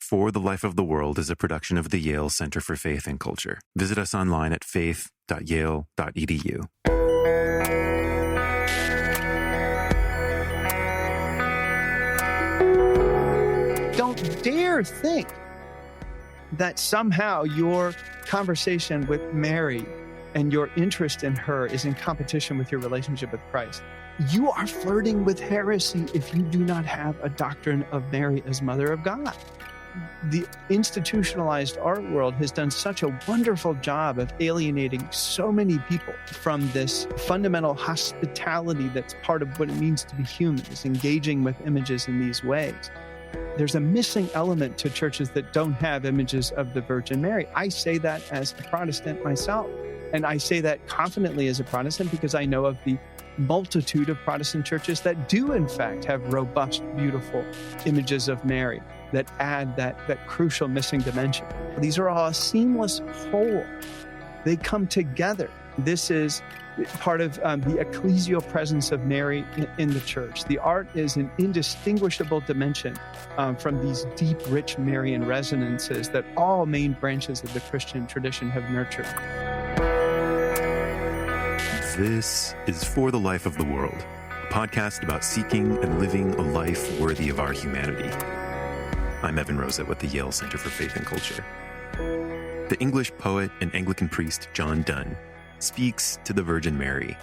For the Life of the World is a production of the Yale Center for Faith and Culture. Visit us online at faith.yale.edu. Don't dare think that somehow your conversation with Mary and your interest in her is in competition with your relationship with Christ. You are flirting with heresy if you do not have a doctrine of Mary as Mother of God. The institutionalized art world has done such a wonderful job of alienating so many people from this fundamental hospitality that's part of what it means to be human, is engaging with images in these ways. There's a missing element to churches that don't have images of the Virgin Mary. I say that as a Protestant myself, and I say that confidently as a Protestant because I know of the multitude of Protestant churches that do, in fact, have robust, beautiful images of Mary that add that crucial missing dimension. These are all a seamless whole. They come together. This is part of the ecclesial presence of Mary in the church. The art is an indistinguishable dimension from these deep, rich Marian resonances that all main branches of the Christian tradition have nurtured. This is For the Life of the World, a podcast about seeking and living a life worthy of our humanity. I'm Evan Rosa with the Yale Center for Faith and Culture. The English poet and Anglican priest John Donne speaks to the Virgin Mary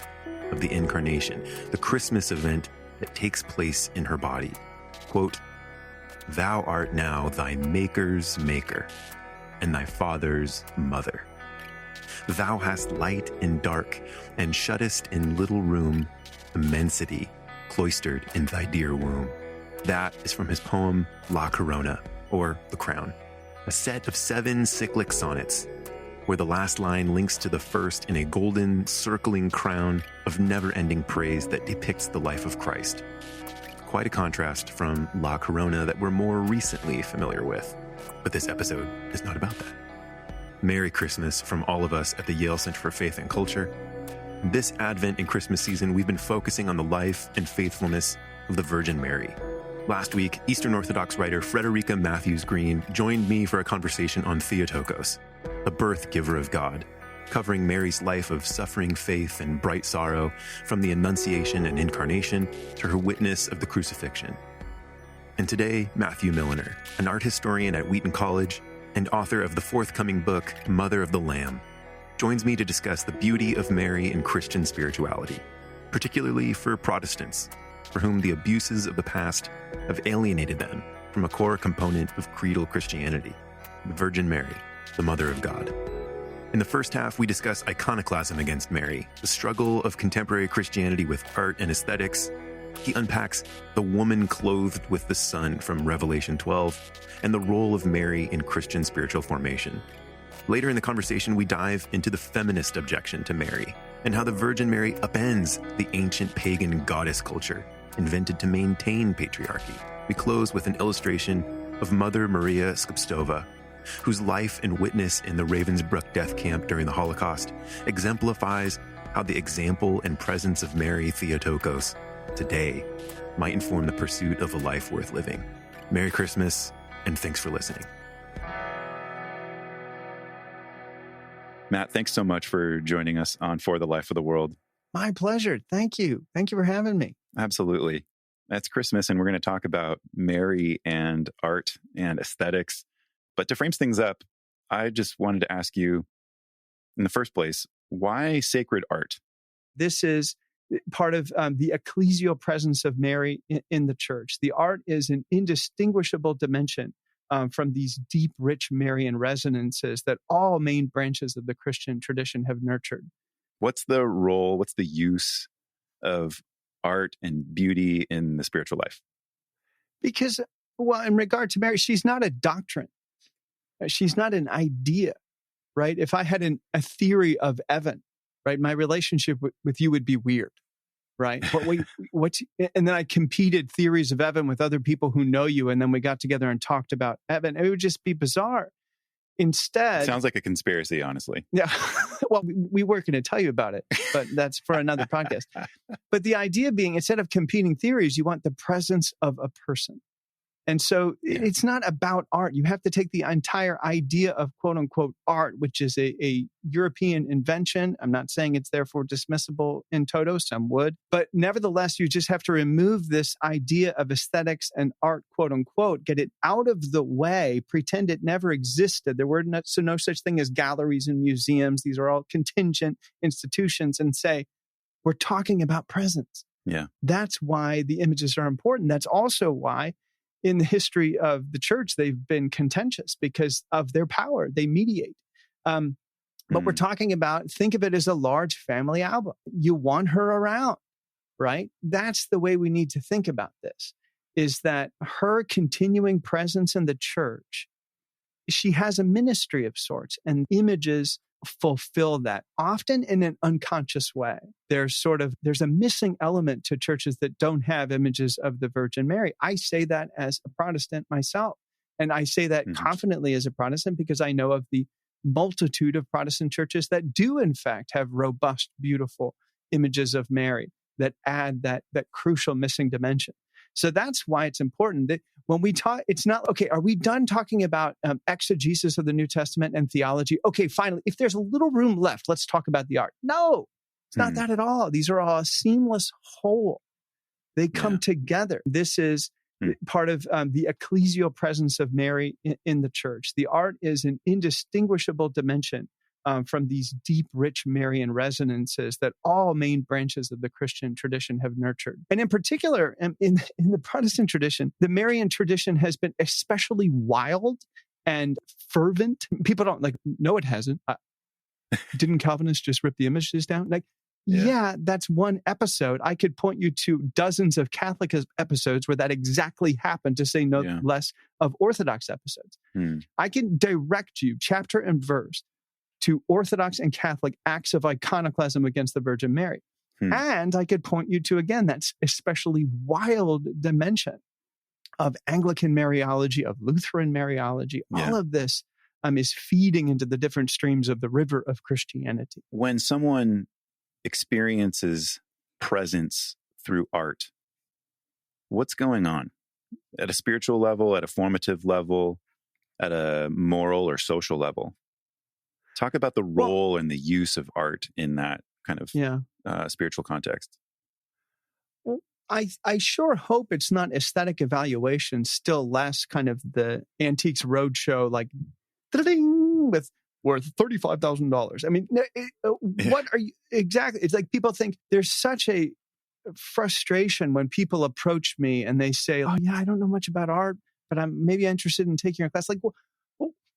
of the Incarnation, the Christmas event that takes place in her body. Quote, "Thou art now thy Maker's Maker, and thy Father's Mother. Thou hast light and dark, and shuttest in little room immensity, cloistered in thy dear womb." That is from his poem La Corona, or The Crown, a set of 7 cyclic sonnets, where the last line links to the first in a golden, circling crown of never-ending praise that depicts the life of Christ. Quite a contrast from La Corona that we're more recently familiar with. But this episode is not about that. Merry Christmas from all of us at the Yale Center for Faith and Culture. This Advent and Christmas season, we've been focusing on the life and faithfulness of the Virgin Mary. Last week, Eastern Orthodox writer Frederica Matthews Green joined me for a conversation on Theotokos, the birth giver of God, covering Mary's life of suffering faith and bright sorrow from the Annunciation and Incarnation to her witness of the crucifixion. And today, Matthew Milliner, an art historian at Wheaton College and author of the forthcoming book, Mother of the Lamb, joins me to discuss the beauty of Mary in Christian spirituality, particularly for Protestants, for whom the abuses of the past have alienated them from a core component of creedal Christianity, the Virgin Mary, the Mother of God. In the first half, we discuss iconoclasm against Mary, the struggle of contemporary Christianity with art and aesthetics. He unpacks the woman clothed with the sun from Revelation 12 and the role of Mary in Christian spiritual formation. Later in the conversation, we dive into the feminist objection to Mary and how the Virgin Mary upends the ancient pagan goddess culture invented to maintain patriarchy. We close with an illustration of Mother Maria Skobtsova, whose life and witness in the Ravensbruck death camp during the Holocaust exemplifies how the example and presence of Mary Theotokos today might inform the pursuit of a life worth living. Merry Christmas, and thanks for listening. Matt, thanks so much for joining us on For the Life of the World. My pleasure. Thank you. Thank you for having me. Absolutely. It's Christmas, and we're going to talk about Mary and art and aesthetics. But to frame things up, I just wanted to ask you, in the first place, why sacred art? This is part of the ecclesial presence of Mary in the church. The art is an indistinguishable dimension from these deep, rich Marian resonances that all main branches of the Christian tradition have nurtured. What's the role, what's the use of art and beauty in the spiritual life? Because, well, in regard to Mary, she's not a doctrine. She's not an idea, right? If I had a theory of Evan, right, my relationship with you would be weird, right? And then I competed theories of Evan with other people who know you, and then we got together and talked about Evan. It would just be bizarre. Instead, sounds like a conspiracy, honestly. Yeah. Well, we were going to tell you about it, but that's for another podcast. But the idea being, instead of competing theories, you want the presence of a person. And so it's not about art. You have to take the entire idea of quote unquote art, which is a European invention. I'm not saying it's therefore dismissible in toto, some would, but nevertheless, you just have to remove this idea of aesthetics and art, quote unquote, get it out of the way, pretend it never existed. There were no such thing as galleries and museums. These are all contingent institutions, and say, we're talking about presence. Yeah. That's why the images are important. That's also why in the history of the church, they've been contentious because of their power. They mediate. But we're talking about, think of it as a large family album. You want her around, right? That's the way we need to think about this, is that her continuing presence in the church, she has a ministry of sorts, and images fulfill that, often in an unconscious way. There's a missing element to churches that don't have images of the Virgin Mary. I say that as a Protestant myself. And I say that confidently as a Protestant because I know of the multitude of Protestant churches that do in fact have robust, beautiful images of Mary that add that crucial missing dimension. So that's why it's important that when we talk, it's not, okay, are we done talking about exegesis of the New Testament and theology? Okay, finally, if there's a little room left, let's talk about the art. No, it's not that at all. These are all a seamless whole. They come together. This is part of the ecclesial presence of Mary in the church. The art is an indistinguishable dimension from these deep, rich Marian resonances that all main branches of the Christian tradition have nurtured. And in particular, in the Protestant tradition, the Marian tradition has been especially wild and fervent. People don't no, it hasn't. Didn't Calvinists just rip the images down? Yeah, that's one episode. I could point you to dozens of Catholic episodes where that exactly happened, to say no less of Orthodox episodes. I can direct you chapter and verse to Orthodox and Catholic acts of iconoclasm against the Virgin Mary. And I could point you to, again, that especially wild dimension of Anglican Mariology, of Lutheran Mariology. All of this is feeding into the different streams of the river of Christianity. When someone experiences presence through art, what's going on? At a spiritual level, at a formative level, at a moral or social level? Talk about the role and the use of art in that kind of spiritual context. Well, I sure hope it's not aesthetic evaluation, still less kind of the Antiques Roadshow, like, with worth $35,000. I mean, what are you exactly? It's like people think there's such a frustration when people approach me and they say, "Oh yeah, I don't know much about art, but I'm maybe interested in taking your class." Like, well,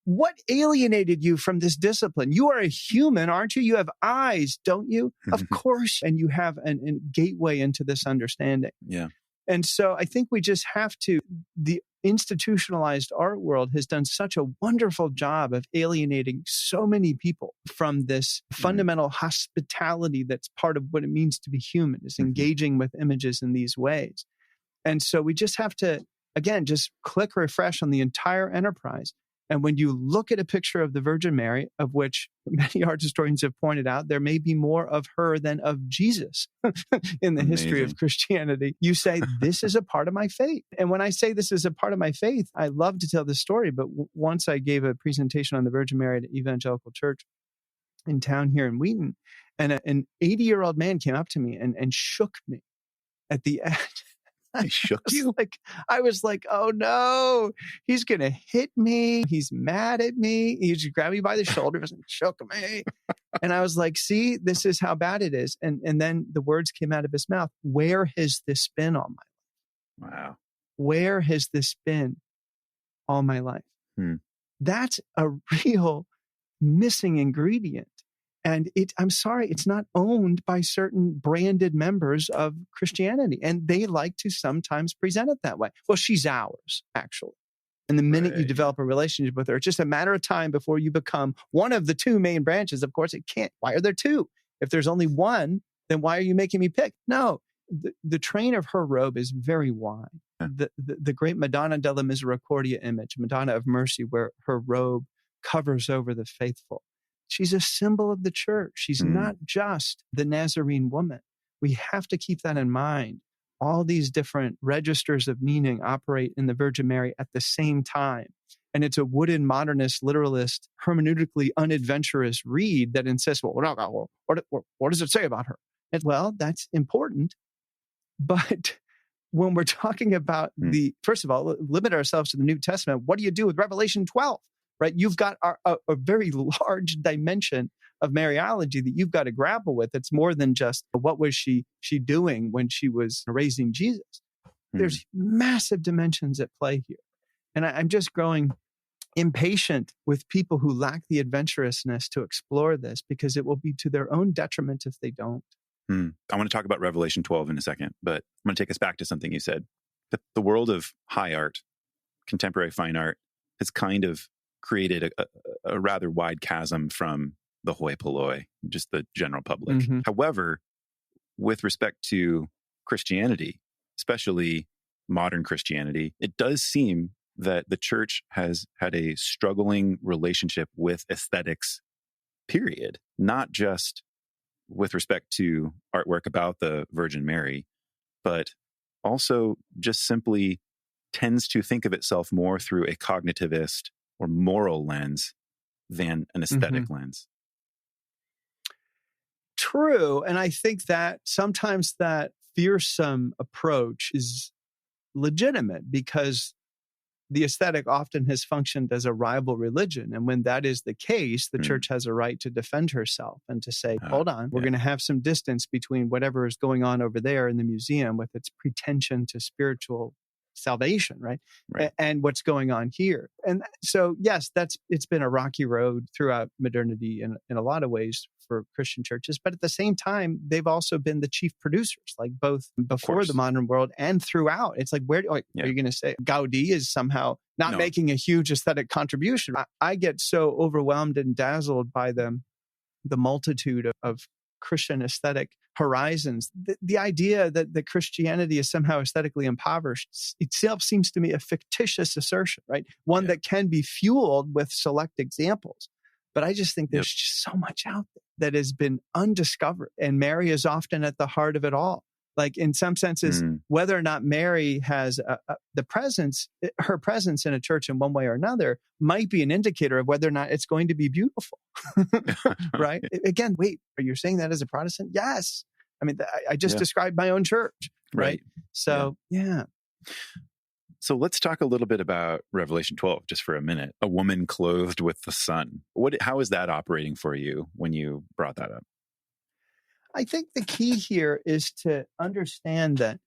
what alienated you from this discipline? You are a human, aren't you? You have eyes, don't you? Of course. And you have a gateway into this understanding. Yeah. And so I think we just have to, the institutionalized art world has done such a wonderful job of alienating so many people from this fundamental hospitality that's part of what it means to be human, is engaging with images in these ways. And so we just have to, again, just click refresh on the entire enterprise. And when you look at a picture of the Virgin Mary, of which many art historians have pointed out, there may be more of her than of Jesus in the history of Christianity, you say, this is a part of my faith. And when I say this is a part of my faith, I love to tell this story. But once I gave a presentation on the Virgin Mary at Evangelical Church in town here in Wheaton, and an 80-year-old man came up to me and shook me at the end. He shook you? I was like, oh no, he's going to hit me. He's mad at me. He just grabbed me by the shoulders and shook me. And I was like, see, this is how bad it is. And then the words came out of his mouth. Where has this been all my life? Wow. Where has this been all my life? That's a real missing ingredient. And I'm sorry, it's not owned by certain branded members of Christianity. And they like to sometimes present it that way. Well, she's ours, actually. And the minute you develop a relationship with her, it's just a matter of time before you become one of the two main branches. Of course, it can't. Why are there two? If there's only one, then why are you making me pick? No, the train of her robe is very wide. The great Madonna della Misericordia image, Madonna of Mercy, where her robe covers over the faithful. She's a symbol of the church. She's not just the Nazarene woman. We have to keep that in mind all these different registers of meaning operate in the Virgin Mary at the same time. And it's a wooden modernist, literalist, hermeneutically unadventurous read that insists, well, what does it say about her? And, well, that's important. But when we're talking about first of all, limit ourselves to the New Testament, what do you do with Revelation 12? Right? You've got a very large dimension of Mariology that you've got to grapple with. It's more than just what was she doing when she was raising Jesus. There's massive dimensions at play here. And I'm just growing impatient with people who lack the adventurousness to explore this, because it will be to their own detriment if they don't. I want to talk about Revelation 12 in a second, but I'm going to take us back to something you said. That the world of high art, contemporary fine art, has kind of created a rather wide chasm from the hoi polloi, just the general public. Mm-hmm. However, with respect to Christianity, especially modern Christianity, it does seem that the church has had a struggling relationship with aesthetics, period. Not just with respect to artwork about the Virgin Mary, but also just simply tends to think of itself more through a cognitivist or moral lens than an aesthetic lens. True. And I think that sometimes that fearsome approach is legitimate, because the aesthetic often has functioned as a rival religion. And when that is the case, the church has a right to defend herself and to say, hold on, we're going to have some distance between whatever is going on over there in the museum with its pretension to spiritual salvation, right? And what's going on here. And so, yes, it's been a rocky road throughout modernity in a lot of ways for Christian churches. But at the same time, they've also been the chief producers, like both before the modern world and throughout. It's like, are you going to say Gaudi is somehow not making a huge aesthetic contribution? I get so overwhelmed and dazzled by the multitude of Christian aesthetic horizons. The idea that Christianity is somehow aesthetically impoverished itself seems to me a fictitious assertion, right? One that can be fueled with select examples. But I just think there's just so much out there that has been undiscovered. And Mary is often at the heart of it all. Like in some senses, whether or not Mary has her presence in a church in one way or another might be an indicator of whether or not it's going to be beautiful, right? Again, wait, are you saying that as a Protestant? Yes. I mean, I just described my own church, right? So, So let's talk a little bit about Revelation 12 just for a minute. A woman clothed with the sun. How is that operating for you when you brought that up? I think the key here is to understand that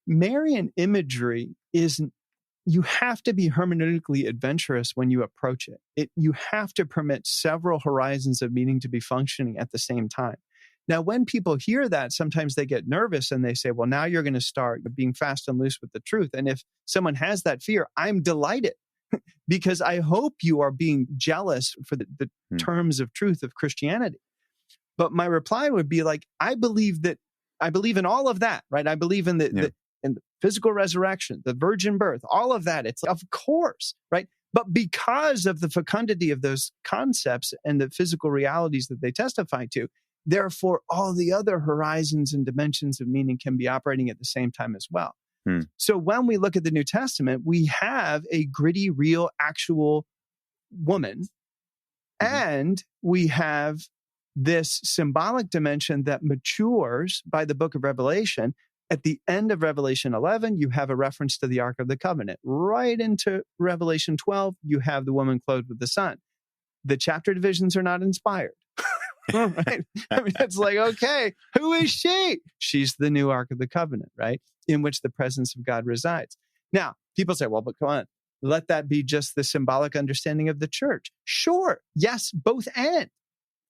Marian imagery you have to be hermeneutically adventurous when you approach it. You have to permit several horizons of meaning to be functioning at the same time. Now, when people hear that, sometimes they get nervous and they say, well, now you're going to start being fast and loose with the truth. And if someone has that fear, I'm delighted because I hope you are being jealous for the terms of truth of Christianity. But my reply would be like, I believe in all of that, right? I believe in the physical resurrection, the virgin birth, all of that. It's of course, right? But because of the fecundity of those concepts and the physical realities that they testify to, therefore, all the other horizons and dimensions of meaning can be operating at the same time as well. So when we look at the New Testament, we have a gritty, real, actual woman, and we have this symbolic dimension that matures by the book of Revelation. At the end of Revelation 11, you have a reference to the Ark of the Covenant. Right into Revelation 12, you have the woman clothed with the sun. The chapter divisions are not inspired. Right? I mean, it's like, okay, who is she? She's the new Ark of the Covenant, right? In which the presence of God resides. Now, people say, well, but come on, let that be just the symbolic understanding of the church. Sure. Yes, both and.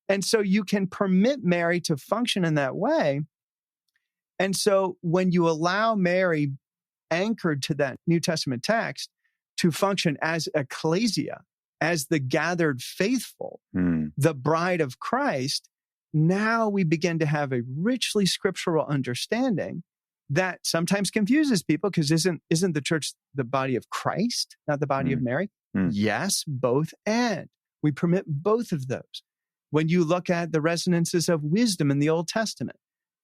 And so you can permit Mary to function in that way. And so when you allow Mary anchored to that New Testament text to function as ecclesia, as the gathered faithful, the bride of Christ, now we begin to have a richly scriptural understanding that sometimes confuses people because isn't the church the body of Christ, not the body of Mary? Yes, both and. We permit both of those. When you look at the resonances of wisdom in the Old Testament,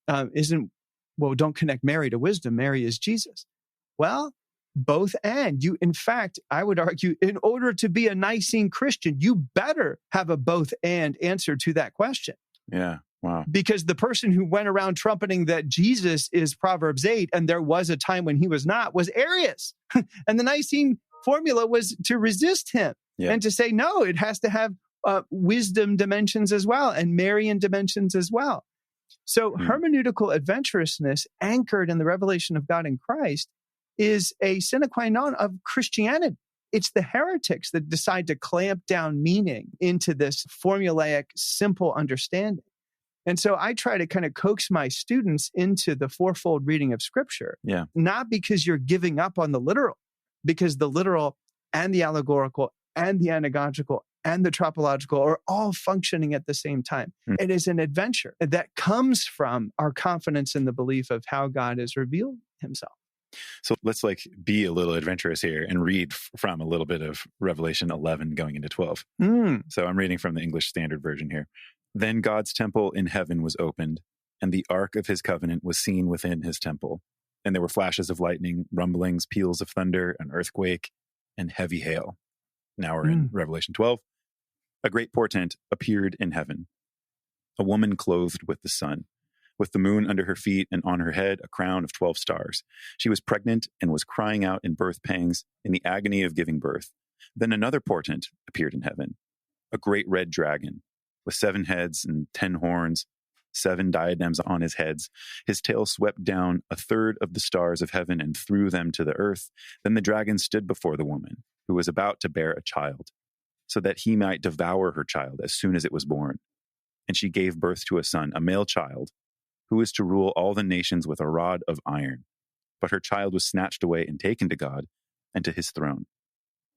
isn't well, don't connect Mary to wisdom. Mary is Jesus. Well, both and. In fact, I would argue, in order to be a Nicene Christian, you better have a both and answer to that question. Yeah. Wow. Because the person who went around trumpeting that Jesus is Proverbs 8, and there was a time when he was not, was Arius. And the Nicene formula was to resist him and to say, no, it has to have wisdom dimensions as well, and Marian dimensions as well. So hermeneutical adventurousness anchored in the revelation of God in Christ is a sine qua non of Christianity. It's the heretics that decide to clamp down meaning into this formulaic, simple understanding. And so I try to kind of coax my students into the fourfold reading of Scripture, not because you're giving up on the literal, because the literal and the allegorical and the anagogical and the tropological are all functioning at the same time. It is an adventure that comes from our confidence in the belief of how God has revealed himself. So let's be a little adventurous here and read from a little bit of Revelation 11 going into 12. So I'm reading from the English Standard Version here. Then God's temple in heaven was opened, and the ark of his covenant was seen within his temple. And there were flashes of lightning, rumblings, peals of thunder, an earthquake, and heavy hail. Now we're in Revelation 12. A great portent appeared in heaven. A woman clothed with the sun, with the moon under her feet, and on her head a crown of 12 stars. She was pregnant and was crying out in birth pangs, in the agony of giving birth. Then another portent appeared in heaven, a great red dragon, with 7 heads and 10 horns, 7 diadems on his heads. His tail swept down a third of the stars of heaven and threw them to the earth. Then the dragon stood before the woman, who was about to bear a child, so that he might devour her child as soon as it was born. And she gave birth to a son, a male child, who is to rule all the nations with a rod of iron. But her child was snatched away and taken to God and to his throne.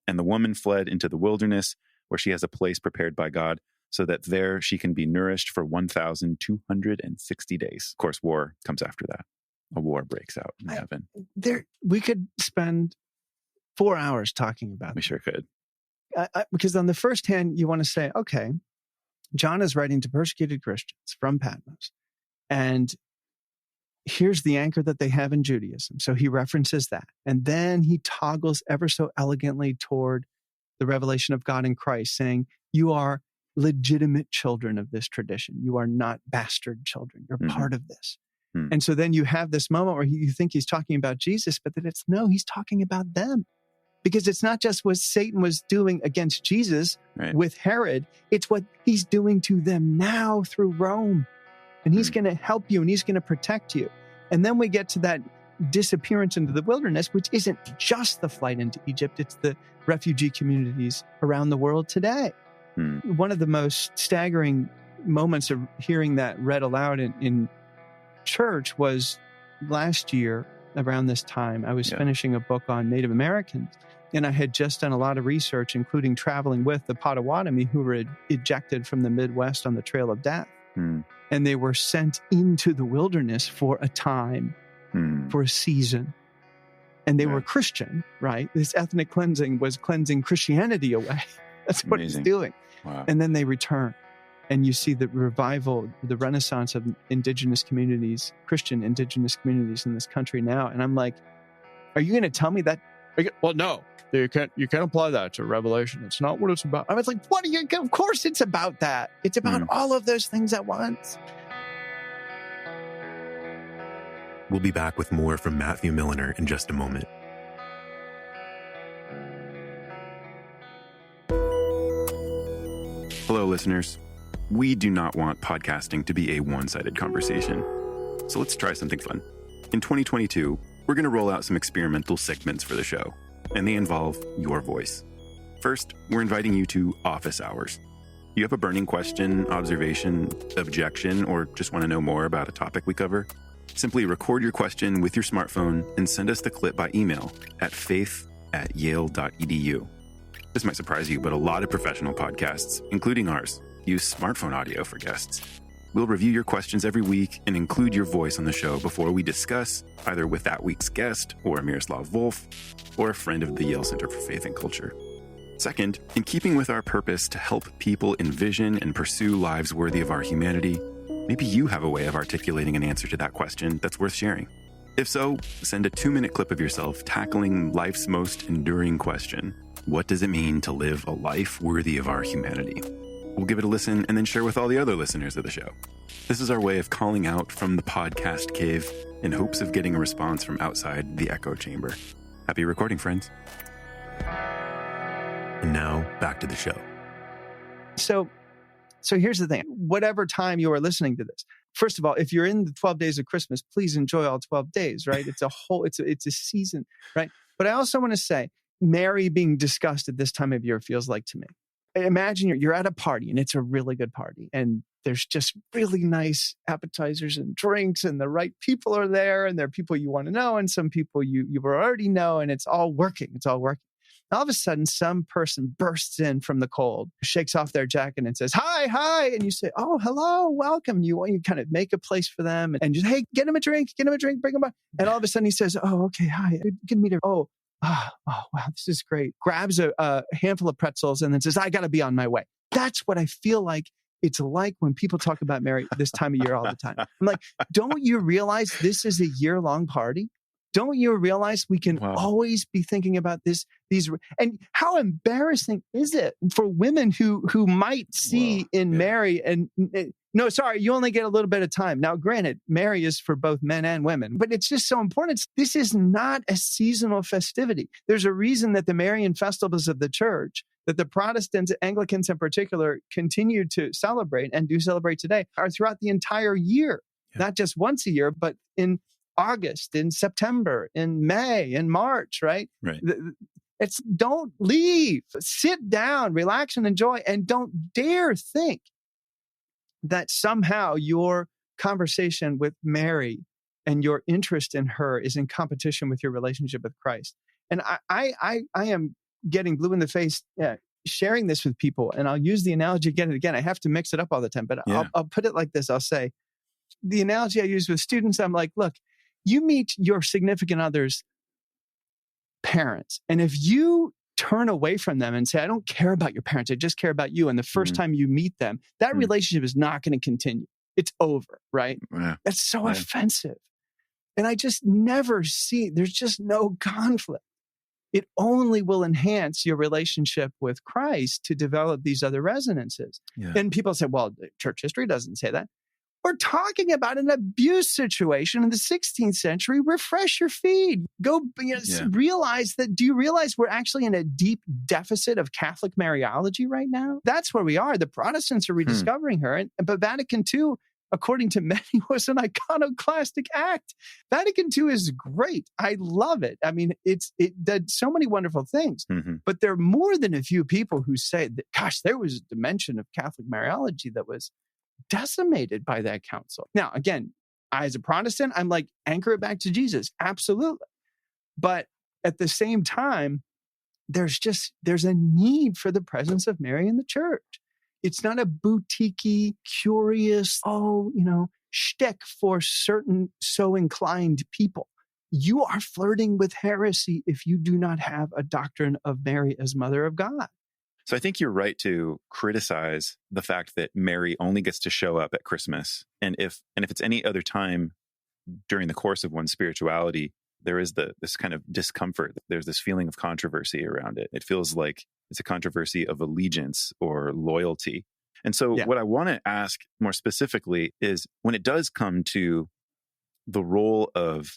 And the woman fled into the wilderness, where she has a place prepared by God, so that there she can be nourished for 1,260 days. Of course, war comes after that. A war breaks out in heaven. We could spend 4 hours talking about We sure could. Because on the first hand, you want to say, okay, John is writing to persecuted Christians from Patmos. And here's the anchor that they have in Judaism. So he references that. And then he toggles ever so elegantly toward the revelation of God in Christ, saying, you are legitimate children of this tradition. You are not bastard children. You're part of this. And so then you have this moment where you think he's talking about Jesus, but then he's talking about them. Because it's not just what Satan was doing against Jesus with Herod. It's what he's doing to them now through Rome. And he's going to help you and he's going to protect you. And then we get to that disappearance into the wilderness, which isn't just the flight into Egypt. It's the refugee communities around the world today. One of the most staggering moments of hearing that read aloud in church was last year around this time. I was finishing a book on Native Americans, and I had just done a lot of research, including traveling with the Potawatomi who were ejected from the Midwest on the Trail of Death. And they were sent into the wilderness for a time, for a season. And they were Christian, right? This ethnic cleansing was cleansing Christianity away. That's what it's doing. Wow. And then they return. And you see the revival, the renaissance of indigenous communities, Christian indigenous communities in this country now. And I'm like, are you going to tell me that? Well, no, you can't apply that to Revelation. It's not what it's about. I was like, what are you? Of course it's about that. It's about all of those things at once. We'll be back with more from Matthew Milliner in just a moment. Hello, listeners. We do not want podcasting to be a one-sided conversation. So let's try something fun. In 2022, we're going to roll out some experimental segments for the show, and they involve your voice. First, we're inviting you to office hours. You have a burning question, observation, objection, or just want to know more about a topic we cover? Simply record your question with your smartphone and send us the clip by email at faith@yale.edu. This might surprise you, but a lot of professional podcasts, including ours, use smartphone audio for guests. We'll review your questions every week and include your voice on the show before we discuss, either with that week's guest or Miroslav Volf, or a friend of the Yale Center for Faith and Culture. Second, in keeping with our purpose to help people envision and pursue lives worthy of our humanity, Maybe you have a way of articulating an answer to that question that's worth sharing. If so, send a 2-minute clip of yourself tackling life's most enduring question. What does it mean to live a life worthy of our humanity? We'll give it a listen and then share with all the other listeners of the show. This is our way of calling out from the podcast cave in hopes of getting a response from outside the echo chamber. Happy recording, friends. And now, back to the show. So here's the thing. Whatever time you are listening to this, first of all, if you're in the 12 days of Christmas, please enjoy all 12 days, right? It's a season, right? But I also want to say, Mary being discussed at this time of year feels like to me. Imagine you're at a party and it's a really good party and there's just really nice appetizers and drinks and the right people are there and there are people you want to know and some people you already know and it's all working. All of a sudden, some person bursts in from the cold, shakes off their jacket and says, hi. And you say, oh, hello, welcome. You kind of make a place for them and just, hey, get him a drink, bring him up. And all of a sudden he says, oh, okay, hi, good to meet her. Oh, wow, this is great. Grabs a handful of pretzels and then says, I got to be on my way. That's what I feel like it's like when people talk about Mary this time of year all the time. I'm like, don't you realize this is a year-long party? Don't you realize we can always be thinking about these, and how embarrassing is it for women who might see in Mary and no, sorry, you only get a little bit of time. Now, granted, Mary is for both men and women, but it's just so important. This is not a seasonal festivity. There's a reason that the Marian festivals of the church, that the Protestants, Anglicans in particular, continue to celebrate and do celebrate today, are throughout the entire year, not just once a year, but in August, in September, in May, in March, right? Right. It's don't leave, sit down, relax and enjoy, and don't dare think that somehow your conversation with Mary and your interest in her is in competition with your relationship with Christ. And I am getting blue in the face sharing this with people, and I'll use the analogy again and again. I have to mix it up all the time, but I'll put it like this. I'll say, the analogy I use with students, I'm like, look, you meet your significant other's parents. And if you turn away from them and say, I don't care about your parents, I just care about you. And the first time you meet them, that relationship is not going to continue. It's over, right? Yeah. That's so offensive. And I just never see, there's just no conflict. It only will enhance your relationship with Christ to develop these other resonances. Yeah. And people say, well, church history doesn't say that. We're talking about an abuse situation in the 16th century. Refresh your feed. Go realize that. Do you realize we're actually in a deep deficit of Catholic Mariology right now? That's where we are. The Protestants are rediscovering her. But Vatican II, according to many, was an iconoclastic act. Vatican II is great. I love it. I mean, it did so many wonderful things. But there are more than a few people who say that, gosh, there was a dimension of Catholic Mariology that was decimated by that council. Now, again, I, as a Protestant, I'm like, anchor it back to Jesus. Absolutely. But at the same time, there's a need for the presence of Mary in the church. It's not a boutique-y, curious, shtick for certain so inclined people. You are flirting with heresy if you do not have a doctrine of Mary as Mother of God. So I think you're right to criticize the fact that Mary only gets to show up at Christmas. And if it's any other time during the course of one's spirituality, there is this kind of discomfort. There's this feeling of controversy around it. It feels like it's a controversy of allegiance or loyalty. And so what I want to ask more specifically is, when it does come to the role of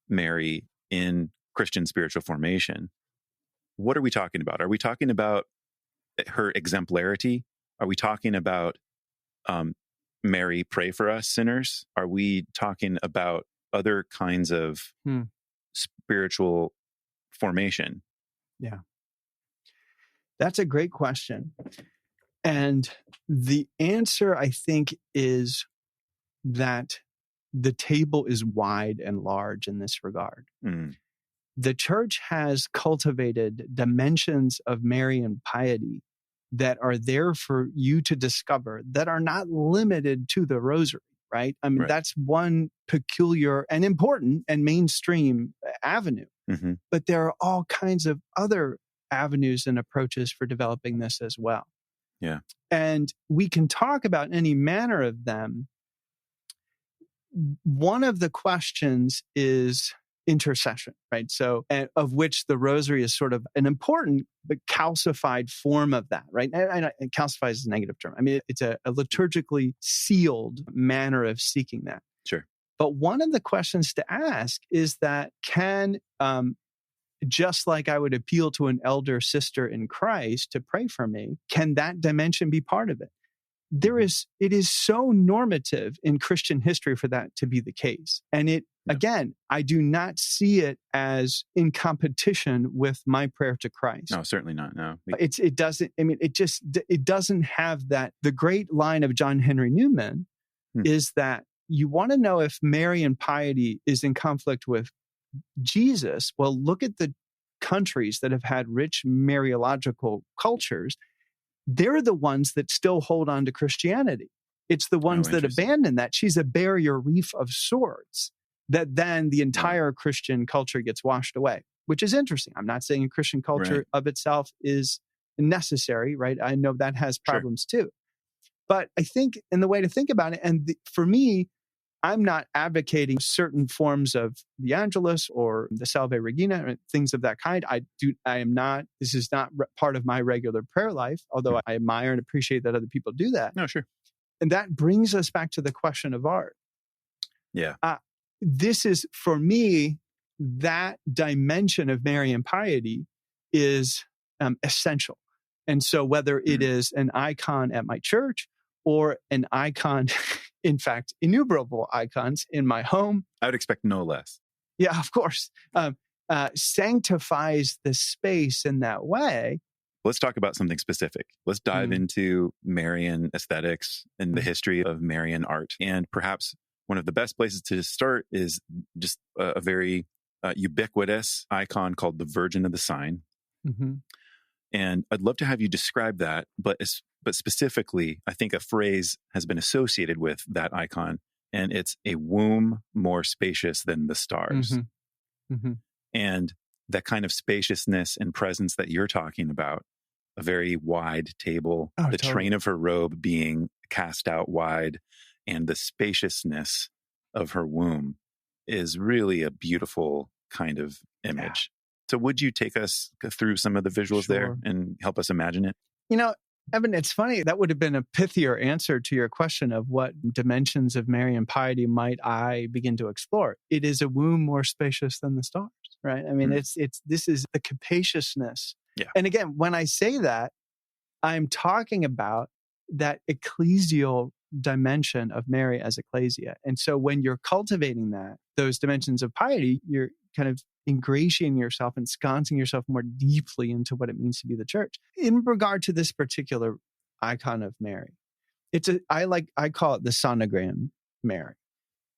Mary in Christian spiritual formation, what are we talking about? Are we talking about her exemplarity? Are we talking about Mary, pray for us sinners? Are we talking about other kinds of spiritual formation? Yeah. That's a great question. And the answer, I think, is that the table is wide and large in this regard. The church has cultivated dimensions of Marian piety that are there for you to discover, that are not limited to the rosary, right? I mean, that's one peculiar and important and mainstream avenue. But there are all kinds of other avenues and approaches for developing this as well. Yeah. And we can talk about any manner of them. One of the questions is intercession, right? So, of which the rosary is sort of an important but calcified form of that, right? And calcifies is a negative term. I mean, it's a liturgically sealed manner of seeking that. Sure. But one of the questions to ask is that just like I would appeal to an elder sister in Christ to pray for me, can that dimension be part of it? It is so normative in Christian history for that to be the case. And again, I do not see it as in competition with my prayer to Christ. No, certainly not. No. It doesn't have that. The great line of John Henry Newman is that you want to know if Marian piety is in conflict with Jesus. Well, look at the countries that have had rich Mariological cultures. They're the ones that still hold on to Christianity. It's the ones that abandon that. She's a barrier reef of sorts that then the entire Christian culture gets washed away, which is interesting. I'm not saying a Christian culture of itself is necessary, right? I know that has problems too. But I think in the way to think about it, and for me, I'm not advocating certain forms of the Angelus or the Salve Regina, or things of that kind. This is not part of my regular prayer life, although I admire and appreciate that other people do that. No, sure. And that brings us back to the question of art. Yeah. This is, for me, that dimension of Marian piety is essential. And so whether it is an icon at my church or an icon, in fact, innumerable icons in my home. I would expect no less. Yeah, of course. Sanctifies the space in that way. Let's talk about something specific. Let's dive into Marian aesthetics and the history of Marian art. And perhaps one of the best places to start is just a very ubiquitous icon called the Virgin of the Sign. Mm-hmm. And I'd love to have you describe that, but specifically, I think a phrase has been associated with that icon, and it's a womb more spacious than the stars. Mm-hmm. Mm-hmm. And that kind of spaciousness and presence that you're talking about, a very wide table, the train of her robe being cast out wide, and the spaciousness of her womb is really a beautiful kind of image. Yeah. So would you take us through some of the visuals there and help us imagine it? You know, Evan, it's funny. That would have been a pithier answer to your question of what dimensions of Marian piety might I begin to explore. It is a womb more spacious than the stars, right? I mean, this is the capaciousness. Yeah. And again, when I say that, I'm talking about that ecclesial dimension of Mary as ecclesia. And so when you're cultivating those dimensions of piety, you're kind of ingratiating yourself, ensconcing yourself more deeply into what it means to be the church. In regard to this particular icon of Mary, I call it the sonogram Mary,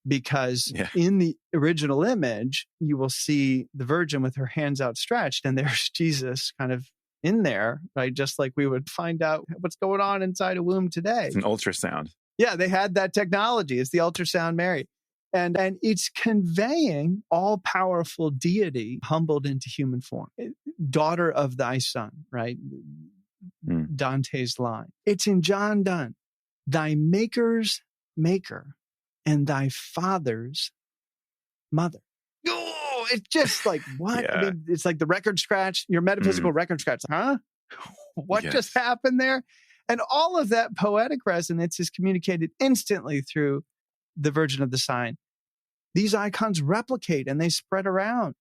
because in the original image, you will see the Virgin with her hands outstretched, and there's Jesus kind of in there, right? Just like we would find out what's going on inside a womb today. It's an ultrasound. Yeah, they had that technology. It's the ultrasound Mary. And it's conveying all-powerful deity humbled into human form. Daughter of thy son, right? Dante's line. It's in John Donne. Thy maker's maker and thy father's mother. Oh, it's just like, what? Yeah. I mean, it's like the record scratch, your metaphysical record scratch. Huh? What just happened there? And all of that poetic resonance is communicated instantly through the Virgin of the Sign. These icons replicate and they spread around.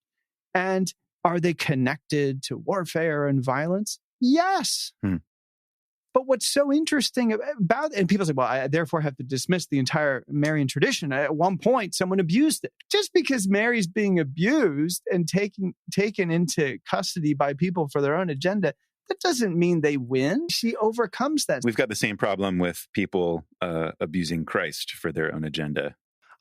And are they connected to warfare and violence? Yes. But what's so interesting about it, and people say, well, I therefore have to dismiss the entire Marian tradition. At one point, someone abused it. Just because Mary's being abused and taken into custody by people for their own agenda, that doesn't mean they win. She overcomes that. We've got the same problem with people abusing Christ for their own agenda.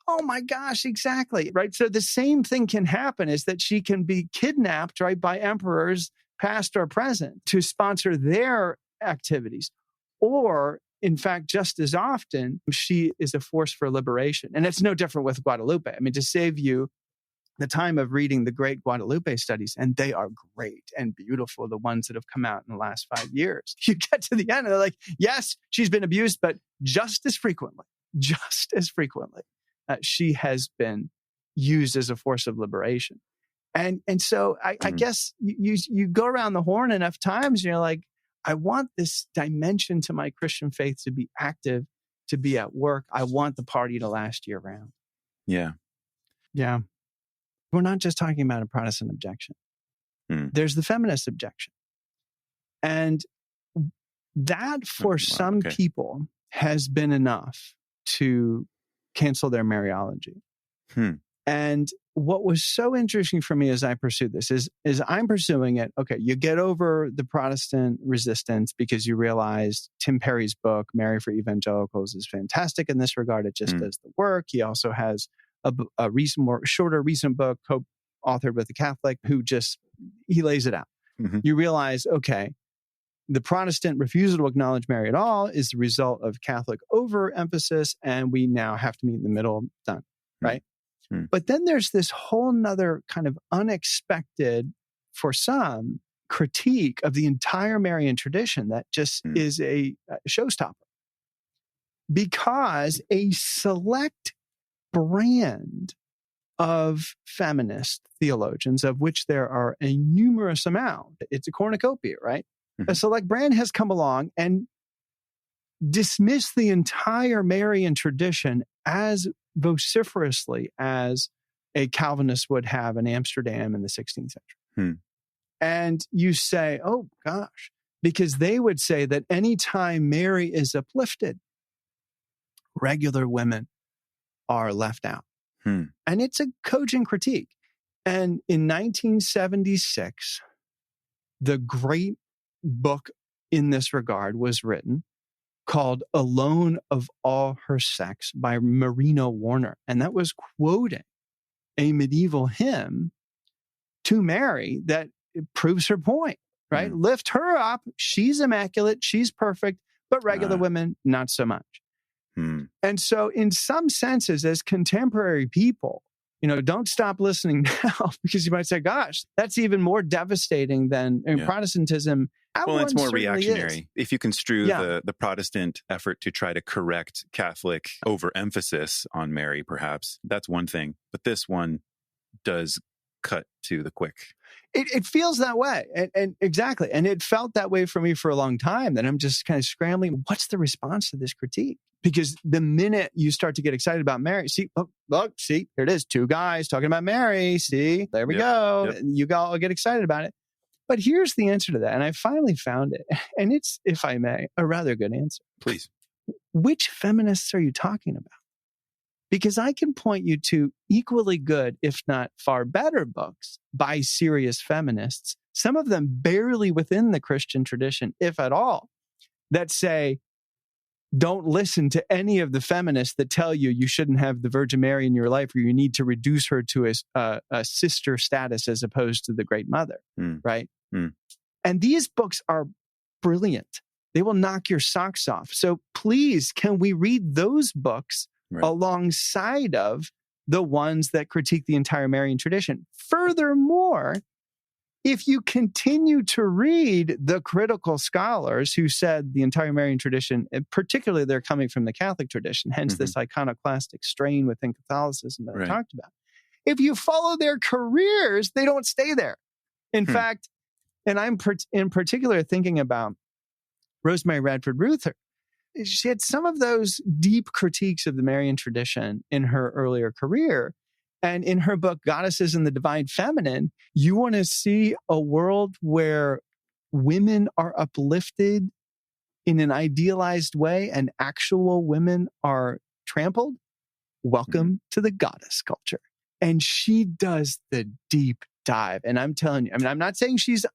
Oh my gosh, exactly. Right. So the same thing can happen, is that she can be kidnapped, right, by emperors, past or present, to sponsor their activities. Or, in fact, just as often, she is a force for liberation. And it's no different with Guadalupe. I mean, to save you, the time of reading the great Guadalupe studies, and they are great and beautiful, the ones that have come out in the last 5 years. You get to the end and they're like, yes, she's been abused, but just as frequently, she has been used as a force of liberation. And so I guess you go around the horn enough times, and you're like, I want this dimension to my Christian faith to be active, to be at work. I want the party to last year round. Yeah. Yeah. We're not just talking about a Protestant objection. There's the feminist objection. And that for some people has been enough to cancel their Mariology. And what was so interesting for me as I pursued this is I'm pursuing it. Okay, you get over the Protestant resistance because you realize Tim Perry's book, Mary for Evangelicals, is fantastic in this regard. It just does the work. He also has a shorter recent book co-authored with a Catholic who he lays it out. You realize, okay, the Protestant refusal to acknowledge Mary at all is the result of Catholic overemphasis, and we now have to meet in the middle. Done, right? But then there's this whole nother kind of unexpected, for some, critique of the entire Marian tradition that just is a showstopper. Because a select brand of feminist theologians, of which there are a numerous amount, it's a cornucopia, right? A select brand has come along and dismissed the entire Marian tradition as vociferously as a Calvinist would have in Amsterdam in the 16th century. And you say, oh gosh, because they would say that anytime Mary is uplifted, regular women are left out. And it's a cogent critique. And in 1976, the great book in this regard was written, called Alone of All Her Sex by Marina Warner. And that was quoting a medieval hymn to Mary that proves her point, right? Lift her up. She's immaculate. She's perfect. But regular women, not so much. And so in some senses, as contemporary people, don't stop listening now, because you might say, gosh, that's even more devastating than Protestantism. Well, it's more reactionary. If you construe the Protestant effort to try to correct Catholic overemphasis on Mary, perhaps, that's one thing. But this one does cut to the quick. It feels that way. And exactly. And it felt that way for me for a long time, that I'm just kind of scrambling. What's the response to this critique? Because the minute you start to get excited about Mary, look, here it is. Two guys talking about Mary. See, there we go. Yep. You all get excited about it. But here's the answer to that. And I finally found it. And it's, if I may, a rather good answer. Please. Which feminists are you talking about? Because I can point you to equally good, if not far better books by serious feminists, some of them barely within the Christian tradition, if at all, that say, don't listen to any of the feminists that tell you shouldn't have the Virgin Mary in your life, or you need to reduce her to a sister status as opposed to the Great Mother, right? And these books are brilliant. They will knock your socks off. So please, can we read those books alongside of the ones that critique the entire Marian tradition? Furthermore, if you continue to read the critical scholars who said the entire Marian tradition, and particularly they're coming from the Catholic tradition, hence this iconoclastic strain within Catholicism that I talked about. If you follow their careers, they don't stay there. In fact, and I'm in particular thinking about Rosemary Radford Ruether. She had some of those deep critiques of the Marian tradition in her earlier career. And in her book, Goddesses and the Divine Feminine, you want to see a world where women are uplifted in an idealized way and actual women are trampled? Welcome to the goddess culture. And she does the deep dive. And I'm telling you, I'm not saying she's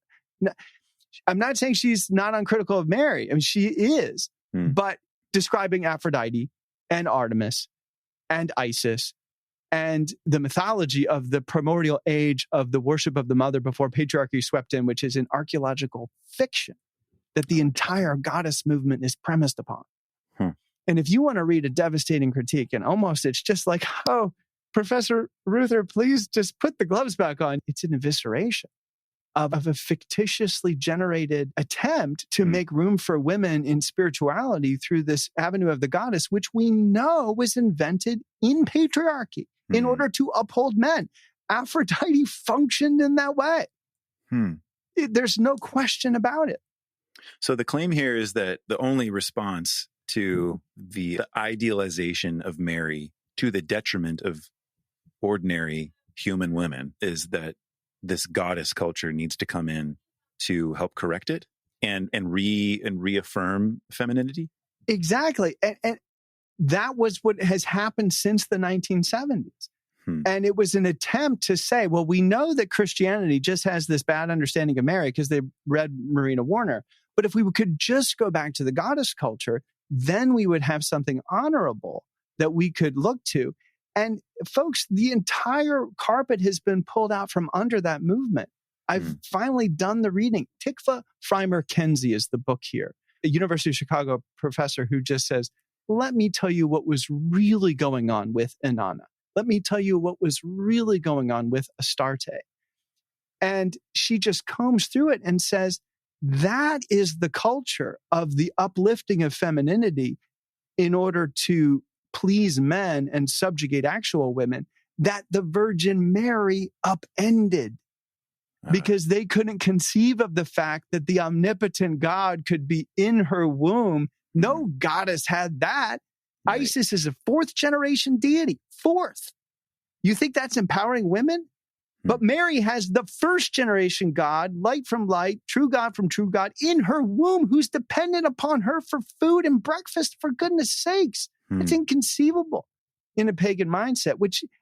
not uncritical of Mary. I mean, she is, but describing Aphrodite and Artemis and Isis and the mythology of the primordial age of the worship of the mother before patriarchy swept in, which is an archaeological fiction that the entire goddess movement is premised upon. And if you want to read a devastating critique, and almost it's just like, oh, Professor Ruther, please just put the gloves back on. It's an evisceration of a fictitiously generated attempt to make room for women in spirituality through this avenue of the goddess, which we know was invented in patriarchy in order to uphold men. Aphrodite functioned in that way. There's no question about it. So the claim here is that the only response to the idealization of Mary to the detriment of ordinary human women is that this goddess culture needs to come in to help correct it and reaffirm femininity. Exactly. And that was what has happened since the 1970s. And it was an attempt to say, well, we know that Christianity just has this bad understanding of Mary because they read Marina Warner. But if we could just go back to the goddess culture, then we would have something honorable that we could look to. And folks, the entire carpet has been pulled out from under that movement. I've finally done the reading. Tikva Freimer-Kenzie is the book here, a University of Chicago professor who just says, let me tell you what was really going on with Inanna. Let me tell you what was really going on with Astarte. And she just combs through it and says, that is the culture of the uplifting of femininity in order to please men and subjugate actual women that the Virgin Mary upended because they couldn't conceive of the fact that the omnipotent God could be in her womb. No goddess had that. Right. Isis is a fourth generation deity. Fourth. You think that's empowering women? But Mary has the first generation God, light from light, true God from true God in her womb, who's dependent upon her for food and breakfast, for goodness sakes. It's inconceivable in a pagan mindset,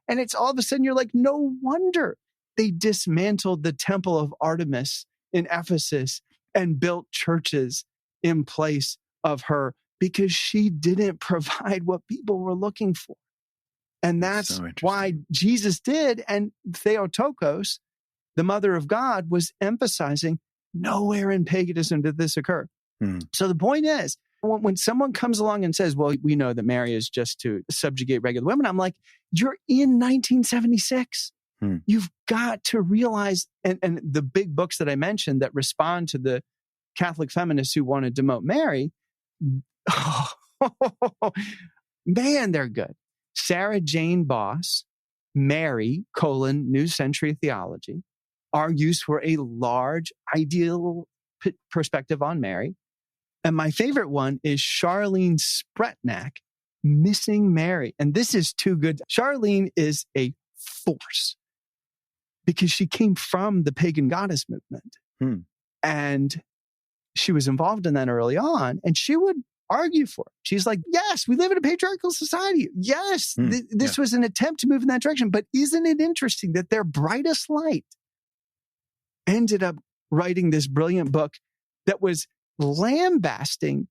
and it's all of a sudden you're like, no wonder they dismantled the temple of Artemis in Ephesus and built churches in place of her because she didn't provide what people were looking for. And that's why Jesus did. And Theotokos, the mother of God, was emphasizing nowhere in paganism did this occur. So the point is, when someone comes along and says, well, we know that Mary is just to subjugate regular women, I'm like, you're in 1976. You've got to realize, and the big books that I mentioned that respond to the Catholic feminists who want to demote Mary, man, they're good. Sarah Jane Boss, Mary, New Century Theology, argues for a large ideal perspective on Mary. And my favorite one is Charlene Spretnak, Missing Mary. And this is too good. Charlene is a force because she came from the pagan goddess movement. And she was involved in that early on. And she would argue for it. She's like, yes, we live in a patriarchal society. Yes, this was an attempt to move in that direction. But isn't it interesting that their brightest light ended up writing this brilliant book that was lambasting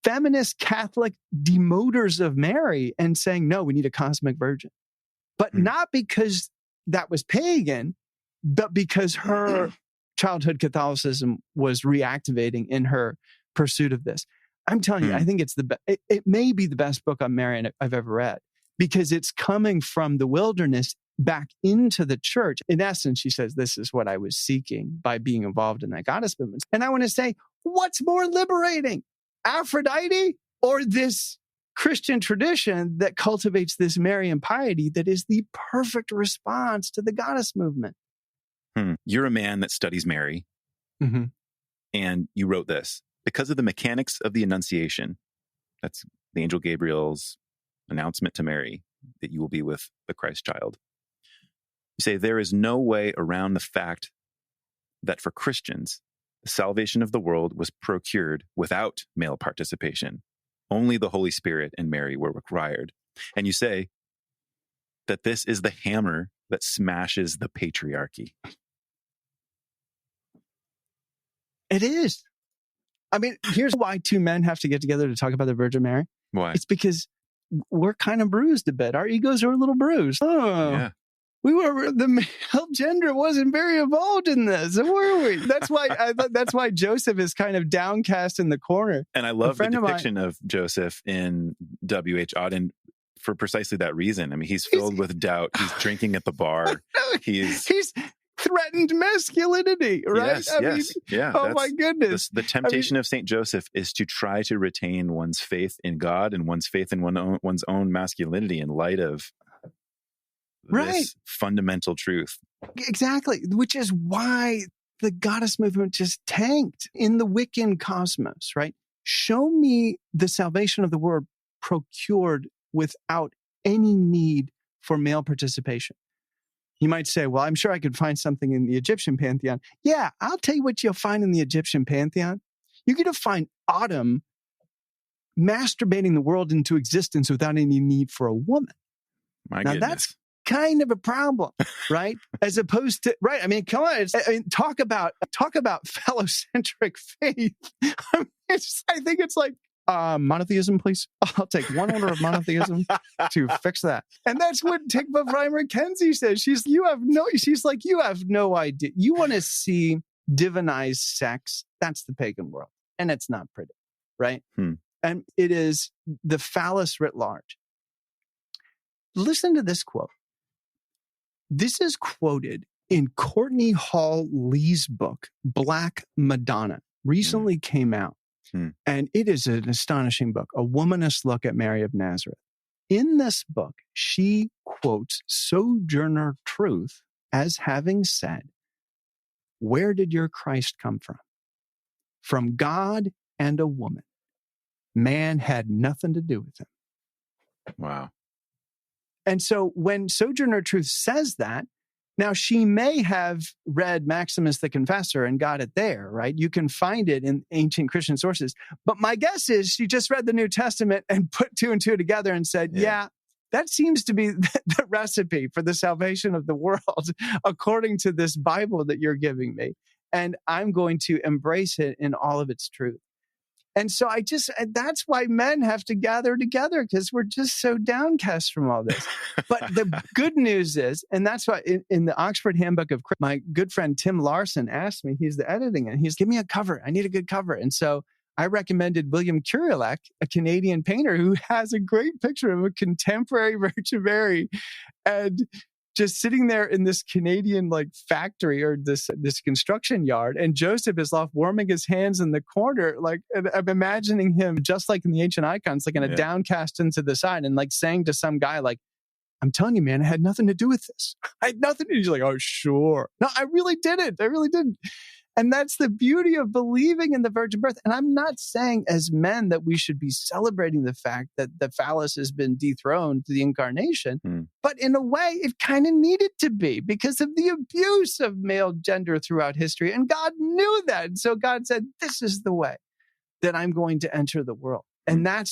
feminist Catholic demoters of Mary and saying, no, we need a cosmic virgin. But not because that was pagan, but because her childhood Catholicism was reactivating in her pursuit of this. I'm telling you, I think it's it may be the best book on Mary I've ever read because it's coming from the wilderness back into the church. In essence, she says, this is what I was seeking by being involved in that goddess movement. And I want to say, what's more liberating, Aphrodite or this Christian tradition that cultivates this Marian piety that is the perfect response to the goddess movement? You're a man that studies Mary, and you wrote this. Because of the mechanics of the Annunciation, that's the angel Gabriel's announcement to Mary that you will be with the Christ child. You say there is no way around the fact that for Christians, the salvation of the world was procured without male participation. Only the Holy Spirit and Mary were required. And you say that this is the hammer that smashes the patriarchy. It is. I mean, here's why two men have to get together to talk about the Virgin Mary. Why? It's because we're kind of bruised a bit. Our egos are a little bruised. The male gender wasn't very involved in this, were we? That's why Joseph is kind of downcast in the corner. And I love the depiction of Joseph in W.H. Auden for precisely that reason. I mean, he's filled with doubt. He's drinking at the bar. He's threatened masculinity, right? Yeah. Oh my goodness. The temptation of St. Joseph is to try to retain one's faith in God and one's faith in one's own masculinity in light of this fundamental truth. Exactly, which is why the goddess movement just tanked in the Wiccan cosmos, right? Show me the salvation of the world procured without any need for male participation. You might say, well, I'm sure I could find something in the Egyptian pantheon. Yeah, I'll tell you what you'll find in the Egyptian pantheon. You're going to find Autumn masturbating the world into existence without any need for a woman. My now, goodness. That's kind of a problem, right? As opposed to, right? I mean, come on. Talk about phallocentric faith. I think it's like, monotheism, please. I'll take one order of monotheism to fix that. And that's what Tikva Freimer Kenzie says. She's like, you have no idea. You want to see divinized sex? That's the pagan world. And it's not pretty, right? And it is the phallus writ large. Listen to this quote. This is quoted in Courtney Hall Lee's book, Black Madonna, recently came out. And it is an astonishing book, a womanist look at Mary of Nazareth. In this book, she quotes Sojourner Truth as having said, "Where did your Christ come from? From God and a woman. Man had nothing to do with him." Wow. And so when Sojourner Truth says that, now she may have read Maximus the Confessor and got it there, right? You can find it in ancient Christian sources. But my guess is she just read the New Testament and put two and two together and said, yeah that seems to be the recipe for the salvation of the world, according to this Bible that you're giving me. And I'm going to embrace it in all of its truth. And so that's why men have to gather together, because we're just so downcast from all this. But the good news is, and that's why in the Oxford Handbook of Christianity, my good friend Tim Larson asked me, he's the editing it, he's give me a cover. I need a good cover. And so I recommended William Kurilek, a Canadian painter who has a great picture of a contemporary Virgin Mary and just sitting there in this Canadian factory or this construction yard, and Joseph is off warming his hands in the corner. And I'm imagining him just like in the ancient icons, kind of downcast into the side and saying to some guy, "I'm telling you, man, I had nothing to do with this. I had nothing to do." He's like, "Oh, sure. No, I really didn't. I really didn't." And that's the beauty of believing in the virgin birth. And I'm not saying as men that we should be celebrating the fact that the phallus has been dethroned to the incarnation, but in a way it kind of needed to be because of the abuse of male gender throughout history. And God knew that. And so God said, this is the way that I'm going to enter the world. And that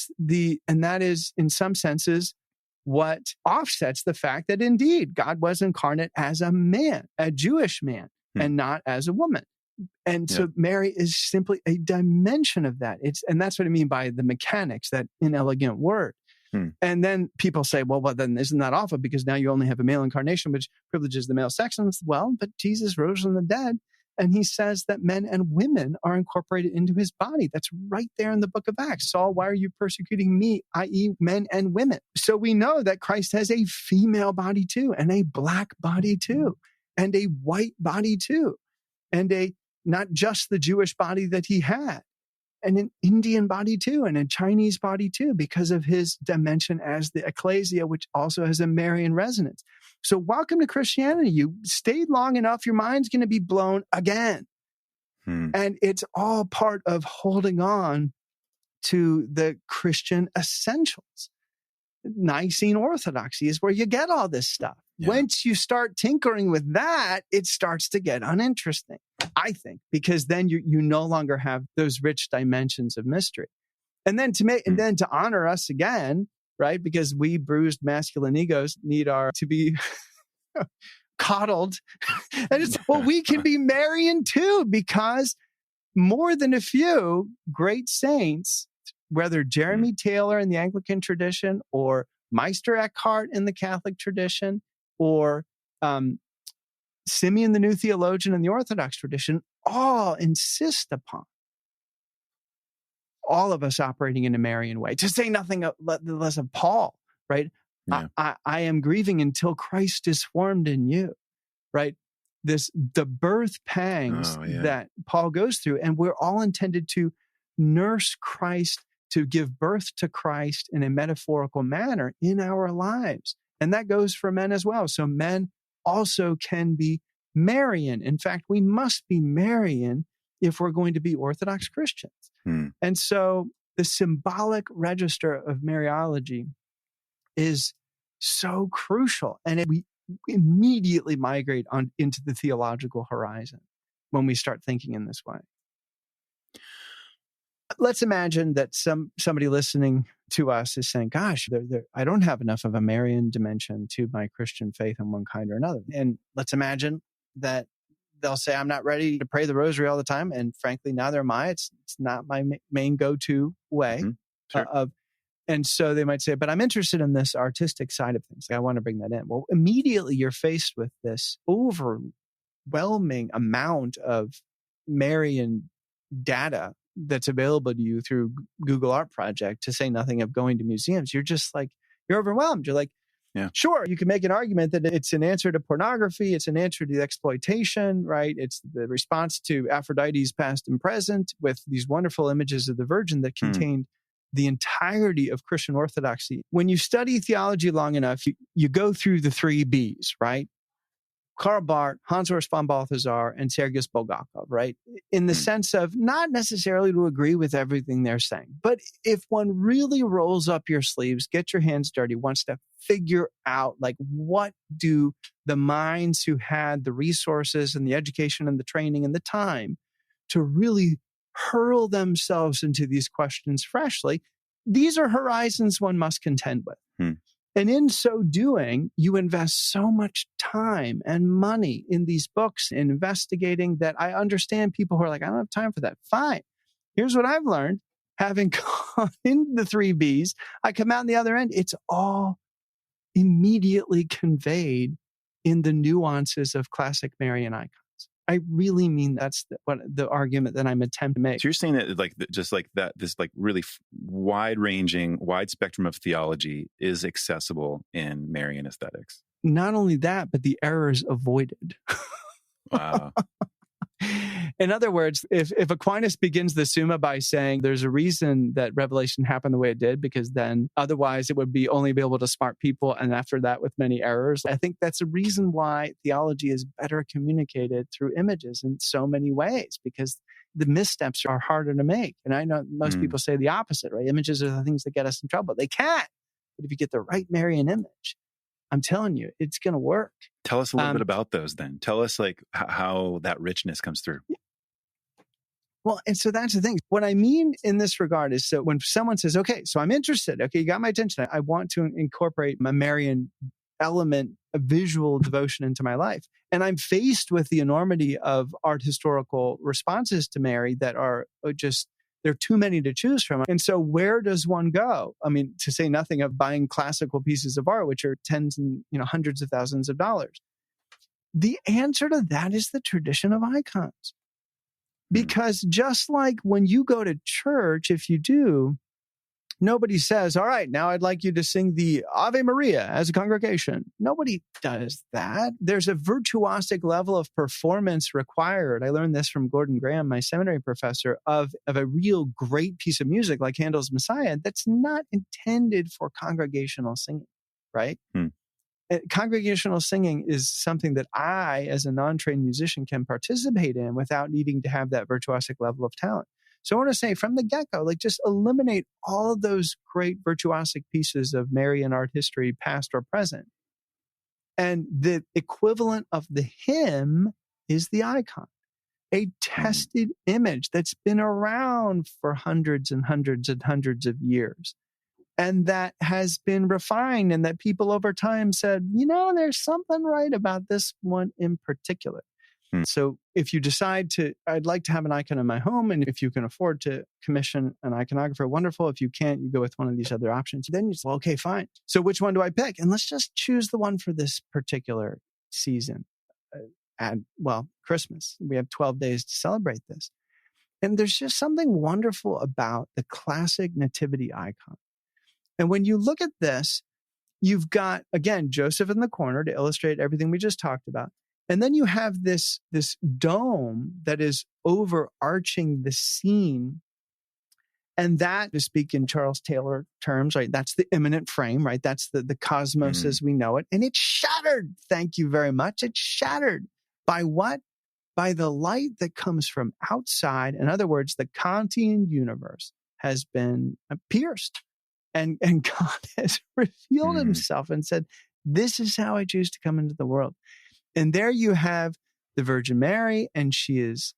is in some senses what offsets the fact that indeed God was incarnate as a man, a Jewish man, and not as a woman. And so Mary is simply a dimension of that. And that's what I mean by the mechanics, that inelegant word. And then people say, well, then isn't that awful? Because now you only have a male incarnation, which privileges the male sex. And well, but Jesus rose from the dead. And he says that men and women are incorporated into his body. That's right there in the book of Acts. Saul, why are you persecuting me, i.e. men and women? So we know that Christ has a female body too, and a black body too, and a white body too, and not just the Jewish body that he had, and an Indian body too, and a Chinese body too, because of his dimension as the ecclesia, which also has a Marian resonance. So welcome to Christianity. You stayed long enough, your mind's going to be blown again. And it's all part of holding on to the Christian essentials. Nicene orthodoxy is where you get all this stuff. Once you start tinkering with that, it starts to get uninteresting, I think, because then you no longer have those rich dimensions of mystery. And then to honor us again, right? Because we bruised masculine egos need to be coddled. And we can be Marian too, because more than a few great saints, whether Jeremy Taylor in the Anglican tradition or Meister Eckhart in the Catholic tradition, or Simeon the New Theologian in the Orthodox tradition, all insist upon all of us operating in a Marian way, to say nothing less of Paul, right? Yeah. I am grieving until Christ is formed in you, right? The birth pangs that Paul goes through, and we're all intended to nurse Christ, to give birth to Christ in a metaphorical manner in our lives. And that goes for men as well. So men also can be Marian. In fact, we must be Marian if we're going to be Orthodox Christians. And so the symbolic register of Mariology is so crucial. And we immediately migrate on into the theological horizon when we start thinking in this way. Let's imagine that somebody listening to us is saying, gosh, I don't have enough of a Marian dimension to my Christian faith in one kind or another. And let's imagine that they'll say, I'm not ready to pray the rosary all the time. And frankly, neither am I. It's not my main go-to way of. And so they might say, but I'm interested in this artistic side of things. I want to bring that in. Well, immediately you're faced with this overwhelming amount of Marian data that's available to you through Google Art Project, to say nothing of going to museums. You're just like, you're overwhelmed. You're like, sure, you can make an argument that it's an answer to pornography. It's an answer to the exploitation, right? It's the response to Aphrodite's past and present with these wonderful images of the Virgin that contained the entirety of Christian orthodoxy. When you study theology long enough, you go through the 3 Bs, right? Karl Barth, Hans Urs von Balthasar, and Sergius Bulgakov, right? In the sense of not necessarily to agree with everything they're saying, but if one really rolls up your sleeves, get your hands dirty, wants to figure out, like, what do the minds who had the resources and the education and the training and the time to really hurl themselves into these questions freshly, these are horizons one must contend with. And in so doing, you invest so much time and money in these books, in investigating, that I understand people who are like, I don't have time for that. Fine. Here's what I've learned. Having gone into the 3 Bs, I come out on the other end. It's all immediately conveyed in the nuances of classic Marian icons. I really mean that's the argument that I'm attempting to make. So you're saying that this really wide-ranging, wide spectrum of theology is accessible in Marian aesthetics. Not only that, but the errors avoided. Wow. In other words, if Aquinas begins the Summa by saying there's a reason that Revelation happened the way it did, because then otherwise it would be only available to smart people, and after that with many errors, I think that's a reason why theology is better communicated through images in so many ways, because the missteps are harder to make. And I know most people say the opposite, right? Images are the things that get us in trouble. They can't. But if you get the right Marian image, I'm telling you, it's going to work. Tell us a little bit about those then. Tell us like how that richness comes through. Well, and so that's the thing. What I mean in this regard is, so when someone says, okay, so I'm interested, okay, you got my attention. I want to incorporate my Marian element of visual devotion into my life. And I'm faced with the enormity of art historical responses to Mary that are just, there are too many to choose from. And so where does one go? I mean, to say nothing of buying classical pieces of art, which are tens and hundreds of thousands of dollars. The answer to that is the tradition of icons. Because just like when you go to church, if you do, nobody says, all right, now I'd like you to sing the Ave Maria as a congregation. Nobody does that. There's a virtuosic level of performance required. I learned this from Gordon Graham, my seminary professor, of a real great piece of music like Handel's Messiah that's not intended for congregational singing, right? Congregational singing is something that I, as a non-trained musician, can participate in without needing to have that virtuosic level of talent. So I want to say from the get-go, like, just eliminate all of those great virtuosic pieces of Marian art history, past or present. And the equivalent of the hymn is the icon, a tested image that's been around for hundreds and hundreds and hundreds of years. And that has been refined, and that people over time said, there's something right about this one in particular. So if you decide I'd like to have an icon in my home, and if you can afford to commission an iconographer, wonderful. If you can't, you go with one of these other options. Then you say, well, okay, fine. So which one do I pick? And let's just choose the one for this particular season. Christmas. We have 12 days to celebrate this. And there's just something wonderful about the classic nativity icon. And when you look at this, you've got, again, Joseph in the corner to illustrate everything we just talked about. And then you have this dome that is overarching the scene. And that, to speak in Charles Taylor terms, right, that's the immanent frame, right? That's the cosmos as we know it. And it's shattered. Thank you very much. It's shattered. By what? By the light that comes from outside. In other words, the Kantian universe has been pierced. And God has revealed himself and said, this is how I choose to come into the world. And there you have the Virgin Mary, and she is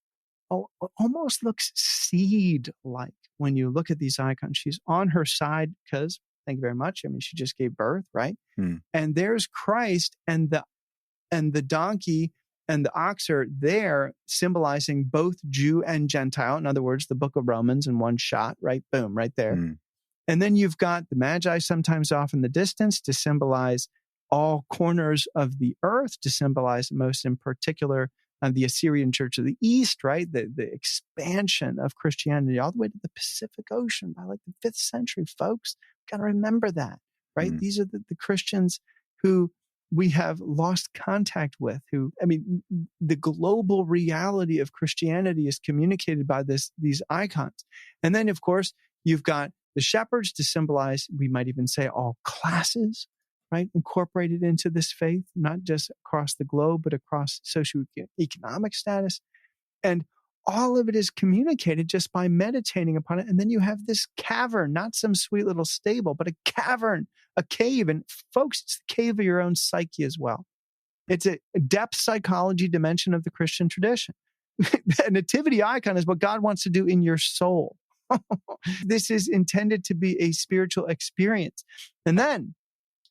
almost looks seed-like when you look at these icons. She's on her side because, thank you very much, I mean, she just gave birth, right? And there's Christ, and the donkey and the ox are there symbolizing both Jew and Gentile. In other words, the book of Romans in one shot, right? Boom, right there. And then you've got the Magi sometimes off in the distance to symbolize all corners of the earth, to symbolize most in particular the Assyrian Church of the East, right? The expansion of Christianity all the way to the Pacific Ocean by like the 5th century, folks. Got to remember that, right? These are the Christians who we have lost contact with, the global reality of Christianity is communicated by these icons. And then, of course, you've got the shepherds to symbolize, we might even say, all classes, right? Incorporated into this faith, not just across the globe, but across socioeconomic status. And all of it is communicated just by meditating upon it. And then you have this cavern, not some sweet little stable, but a cavern, a cave. And folks, it's the cave of your own psyche as well. It's a depth psychology dimension of the Christian tradition. A nativity icon is what God wants to do in your soul. This is intended to be a spiritual experience. And then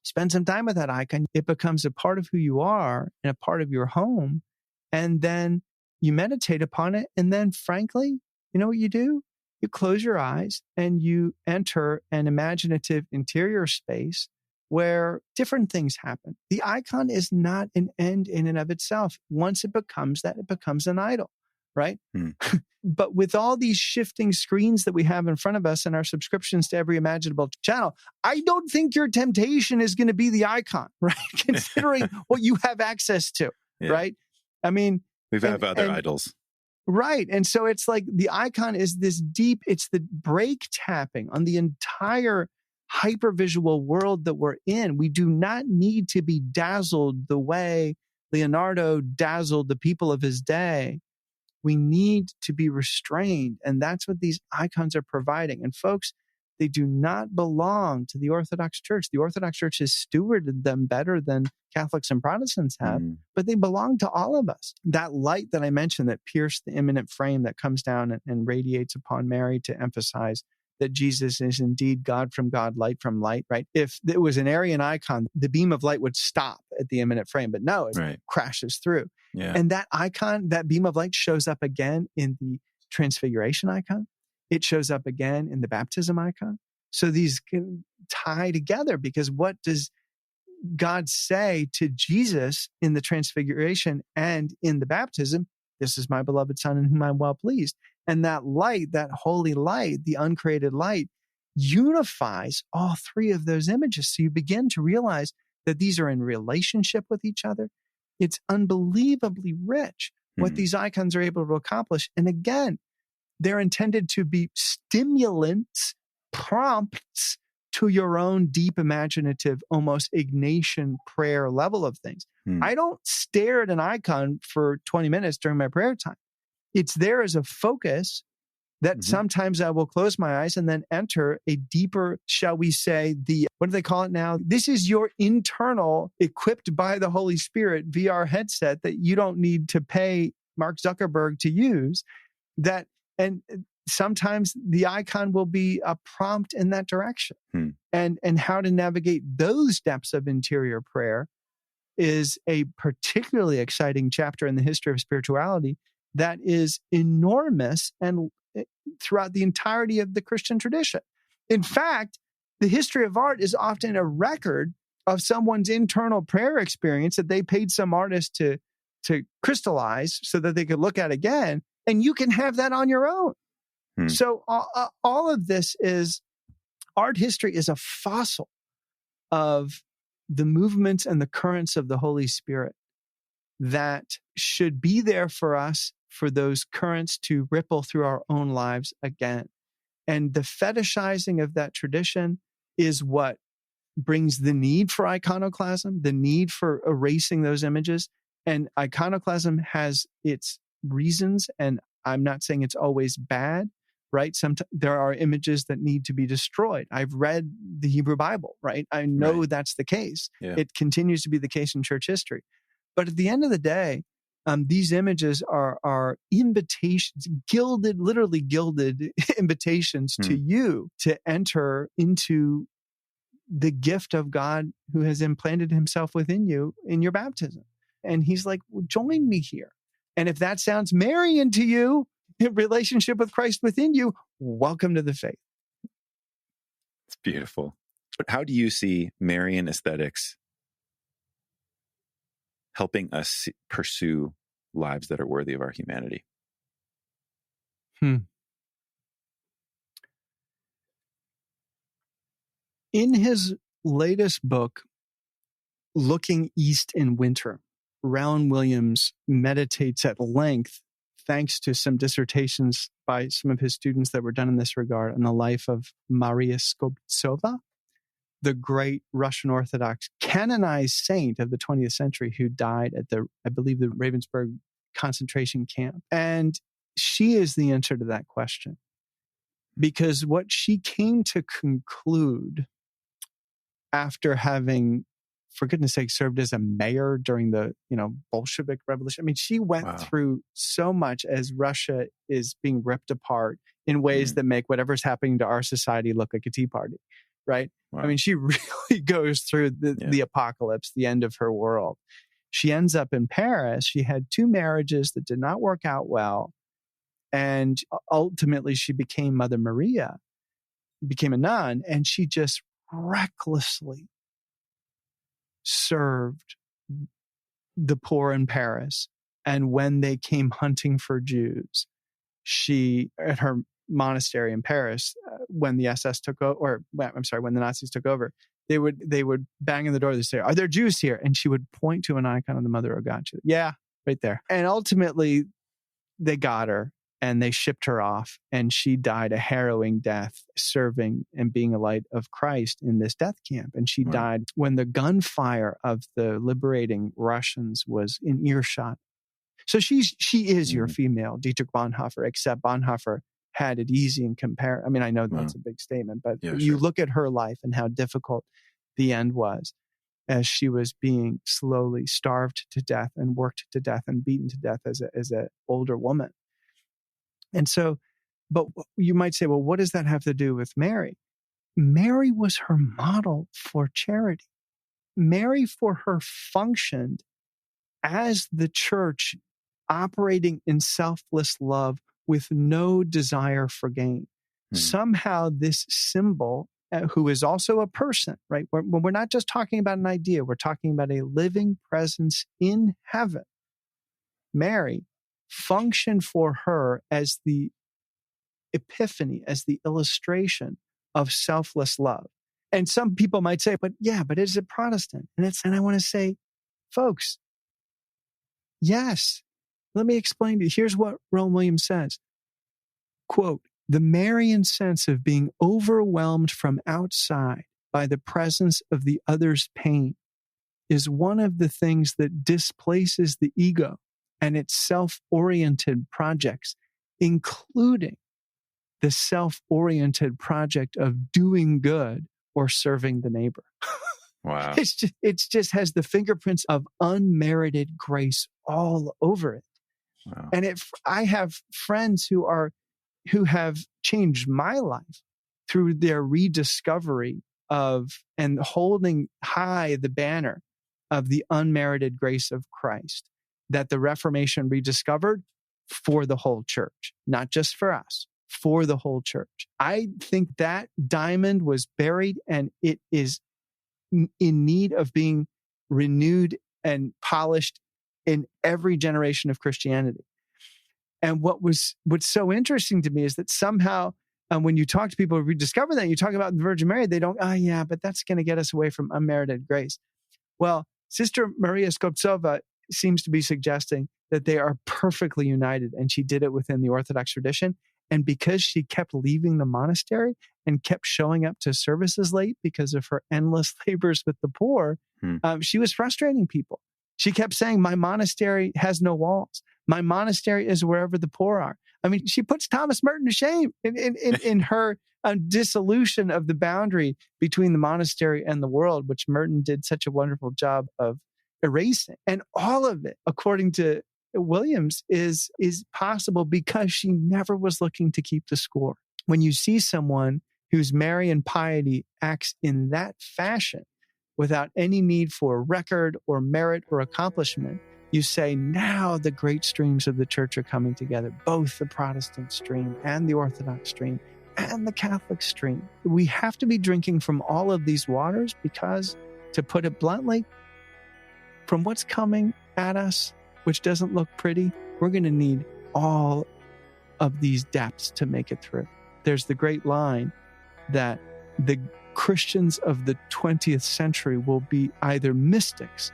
spend some time with that icon. It becomes a part of who you are and a part of your home. And then you meditate upon it. And then, frankly, you know what you do? You close your eyes and you enter an imaginative interior space where different things happen. The icon is not an end in and of itself. Once it becomes that, it becomes an idol, right? But with all these shifting screens that we have in front of us and our subscriptions to every imaginable channel, I don't think your temptation is going to be the icon, right? Considering what you have access to, right? I mean, we have other idols. Right. And so it's like the icon is this deep, it's the brake tapping on the entire hypervisual world that we're in. We do not need to be dazzled the way Leonardo dazzled the people of his day. We need to be restrained. And that's what these icons are providing. And folks, they do not belong to the Orthodox Church. The Orthodox Church has stewarded them better than Catholics and Protestants have, but they belong to all of us. That light that I mentioned that pierced the immanent frame that comes down and radiates upon Mary to emphasize that Jesus is indeed God from God, light from light, right? If it was an Arian icon, the beam of light would stop at the immanent frame, but no, it crashes through. Yeah. And that icon, that beam of light shows up again in the transfiguration icon. It shows up again in the baptism icon. So these can tie together, because what does God say to Jesus in the transfiguration and in the baptism? This is my beloved Son in whom I'm well pleased. And that light, that holy light, the uncreated light, unifies all three of those images. So you begin to realize that these are in relationship with each other. It's unbelievably rich what these icons are able to accomplish. And again, they're intended to be stimulants, prompts to your own deep imaginative, almost Ignatian prayer level of things. I don't stare at an icon for 20 minutes during my prayer time. It's there as a focus that sometimes I will close my eyes and then enter a deeper, shall we say, what do they call it now? This is your internal, equipped by the Holy Spirit VR headset that you don't need to pay Mark Zuckerberg to use. And sometimes the icon will be a prompt in that direction. And how to navigate those depths of interior prayer is a particularly exciting chapter in the history of spirituality that is enormous and throughout the entirety of the Christian tradition. In fact, the history of art is often a record of someone's internal prayer experience that they paid some artist to crystallize so that they could look at again. And you can have that on your own. So all of this is, art history is a fossil of the movements and the currents of the Holy Spirit that should be there for us, for those currents to ripple through our own lives again. And the fetishizing of that tradition is what brings the need for iconoclasm, the need for erasing those images. And iconoclasm has its reasons, and I'm not saying it's always bad, right? Sometimes there are images that need to be destroyed. I've read the Hebrew Bible, right? I know that's the case. Yeah. It continues to be the case in church history. But at the end of the day, these images are invitations, literally gilded invitations to you to enter into the gift of God who has implanted himself within you in your baptism. And he's like, well, join me here. And if that sounds Marian to you, in relationship with Christ within you, welcome to the faith. It's beautiful. But how do you see Marian aesthetics helping us pursue lives that are worthy of our humanity? In his latest book, Looking East in Winter, Rowan Williams meditates at length, thanks to some dissertations by some of his students that were done in this regard, on the life of Maria Skobtsova, the great Russian Orthodox canonized saint of the 20th century who died at I believe, the Ravensbruck concentration camp. And she is the answer to that question. Because what she came to conclude after having, for goodness sake, served as a mayor during the, Bolshevik Revolution. I mean, she went through so much as Russia is being ripped apart in ways that make whatever's happening to our society look like a tea party, right? Wow. I mean, she really goes through the apocalypse, the end of her world. She ends up in Paris. She had 2 marriages that did not work out well. And ultimately, she became Mother Maria, became a nun, and she just recklessly served the poor in Paris. And when they came hunting for Jews, she, at her monastery in Paris, when the SS took over, when the Nazis took over, they would bang on the door. They'd say, "Are there Jews here?" And she would point to an icon of the Mother of God. Yeah, right there. And ultimately, they got her and they shipped her off, and she died a harrowing death serving and being a light of Christ in this death camp. And she died when the gunfire of the liberating Russians was in earshot. So she is your female Dietrich Bonhoeffer, except Bonhoeffer had it easy in comparison. I mean, I know that's a big statement, but you look at her life and how difficult the end was as she was being slowly starved to death and worked to death and beaten to death as an older woman. And so, but you might say, well, what does that have to do with Mary? Mary was her model for charity. Mary, for her, functioned as the church operating in selfless love with no desire for gain. Somehow this symbol, who is also a person, right? We're not just talking about an idea. We're talking about a living presence in heaven. Mary functioned for her as the epiphany, as the illustration of selfless love. And some people might say, but is it Protestant? And I want to say, folks, yes. Let me explain to you. Here's what Rowan Williams says. Quote, "The Marian sense of being overwhelmed from outside by the presence of the other's pain is one of the things that displaces the ego and its self-oriented projects, including the self-oriented project of doing good or serving the neighbor." Wow. It just has the fingerprints of unmerited grace all over it. Wow. And I have friends who have changed my life through their rediscovery of and holding high the banner of the unmerited grace of Christ that the Reformation rediscovered for the whole church, not just for us, for the whole church. I think that diamond was buried and it is in need of being renewed and polished in every generation of Christianity. And what's so interesting to me is that somehow when you talk to people who rediscover that, you talk about the Virgin Mary, they don't, but that's going to get us away from unmerited grace. Well, Sister Maria Skobtsova seems to be suggesting that they are perfectly united, and she did it within the Orthodox tradition. And because she kept leaving the monastery and kept showing up to services late because of her endless labors with the poor, she was frustrating people. She kept saying, my monastery has no walls. My monastery is wherever the poor are. I mean, she puts Thomas Merton to shame in her dissolution of the boundary between the monastery and the world, which Merton did such a wonderful job of erasing. And all of it, according to Williams, is possible because she never was looking to keep the score. When you see someone whose Marian piety acts in that fashion, without any need for record or merit or accomplishment, you say, now the great streams of the church are coming together, both the Protestant stream and the Orthodox stream and the Catholic stream. We have to be drinking from all of these waters because, to put it bluntly, from what's coming at us, which doesn't look pretty, we're going to need all of these depths to make it through. There's the great line that the Christians of the 20th century will be either mystics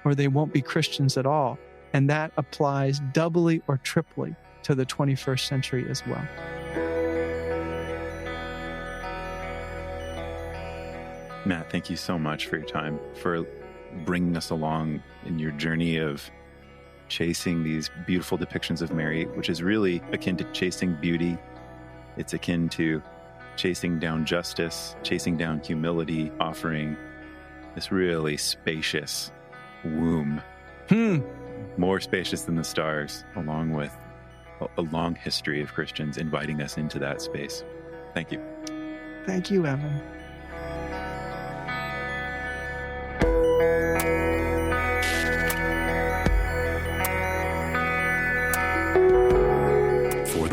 or they won't be Christians at all. And that applies doubly or triply to the 21st century as well. Matt, thank you so much for your time, for bringing us along in your journey of chasing these beautiful depictions of Mary, which is really akin to chasing beauty. It's akin to chasing down justice, chasing down humility, offering this really spacious womb, more spacious than the stars, along with a long history of Christians inviting us into that space. Thank you. Thank you, Evan.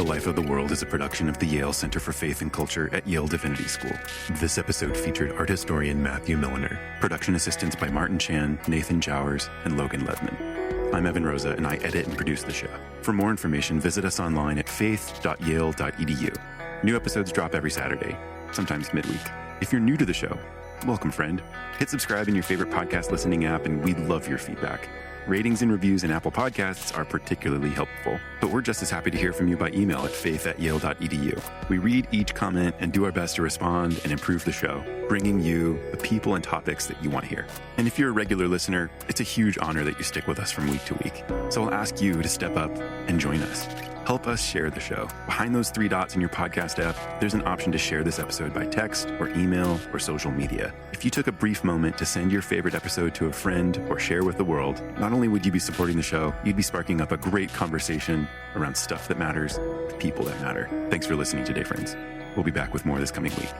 Life of the World is a production of the Yale Center for Faith and Culture at Yale Divinity School. This episode featured art historian Matthew Milliner, production assistants by Martin Chan, Nathan Jowers, and Logan Ledman. I'm Evan Rosa, and I edit and produce the show. For more information, visit us online at faith.yale.edu. New episodes drop every Saturday, sometimes midweek. If you're new to the show, welcome, friend. Hit subscribe in your favorite podcast listening app, and we'd love your feedback. Ratings and reviews in Apple Podcasts are particularly helpful, but we're just as happy to hear from you by email at faith@yale.edu. We read each comment and do our best to respond and improve the show, bringing you the people and topics that you want to hear. And if you're a regular listener, it's a huge honor that you stick with us from week to week. So I'll ask you to step up and join us. Help us share the show. Behind those 3 dots in your podcast app, there's an option to share this episode by text or email or social media. If you took a brief moment to send your favorite episode to a friend or share with the world, not only would you be supporting the show, you'd be sparking up a great conversation around stuff that matters, with people that matter. Thanks for listening today, friends. We'll be back with more this coming week.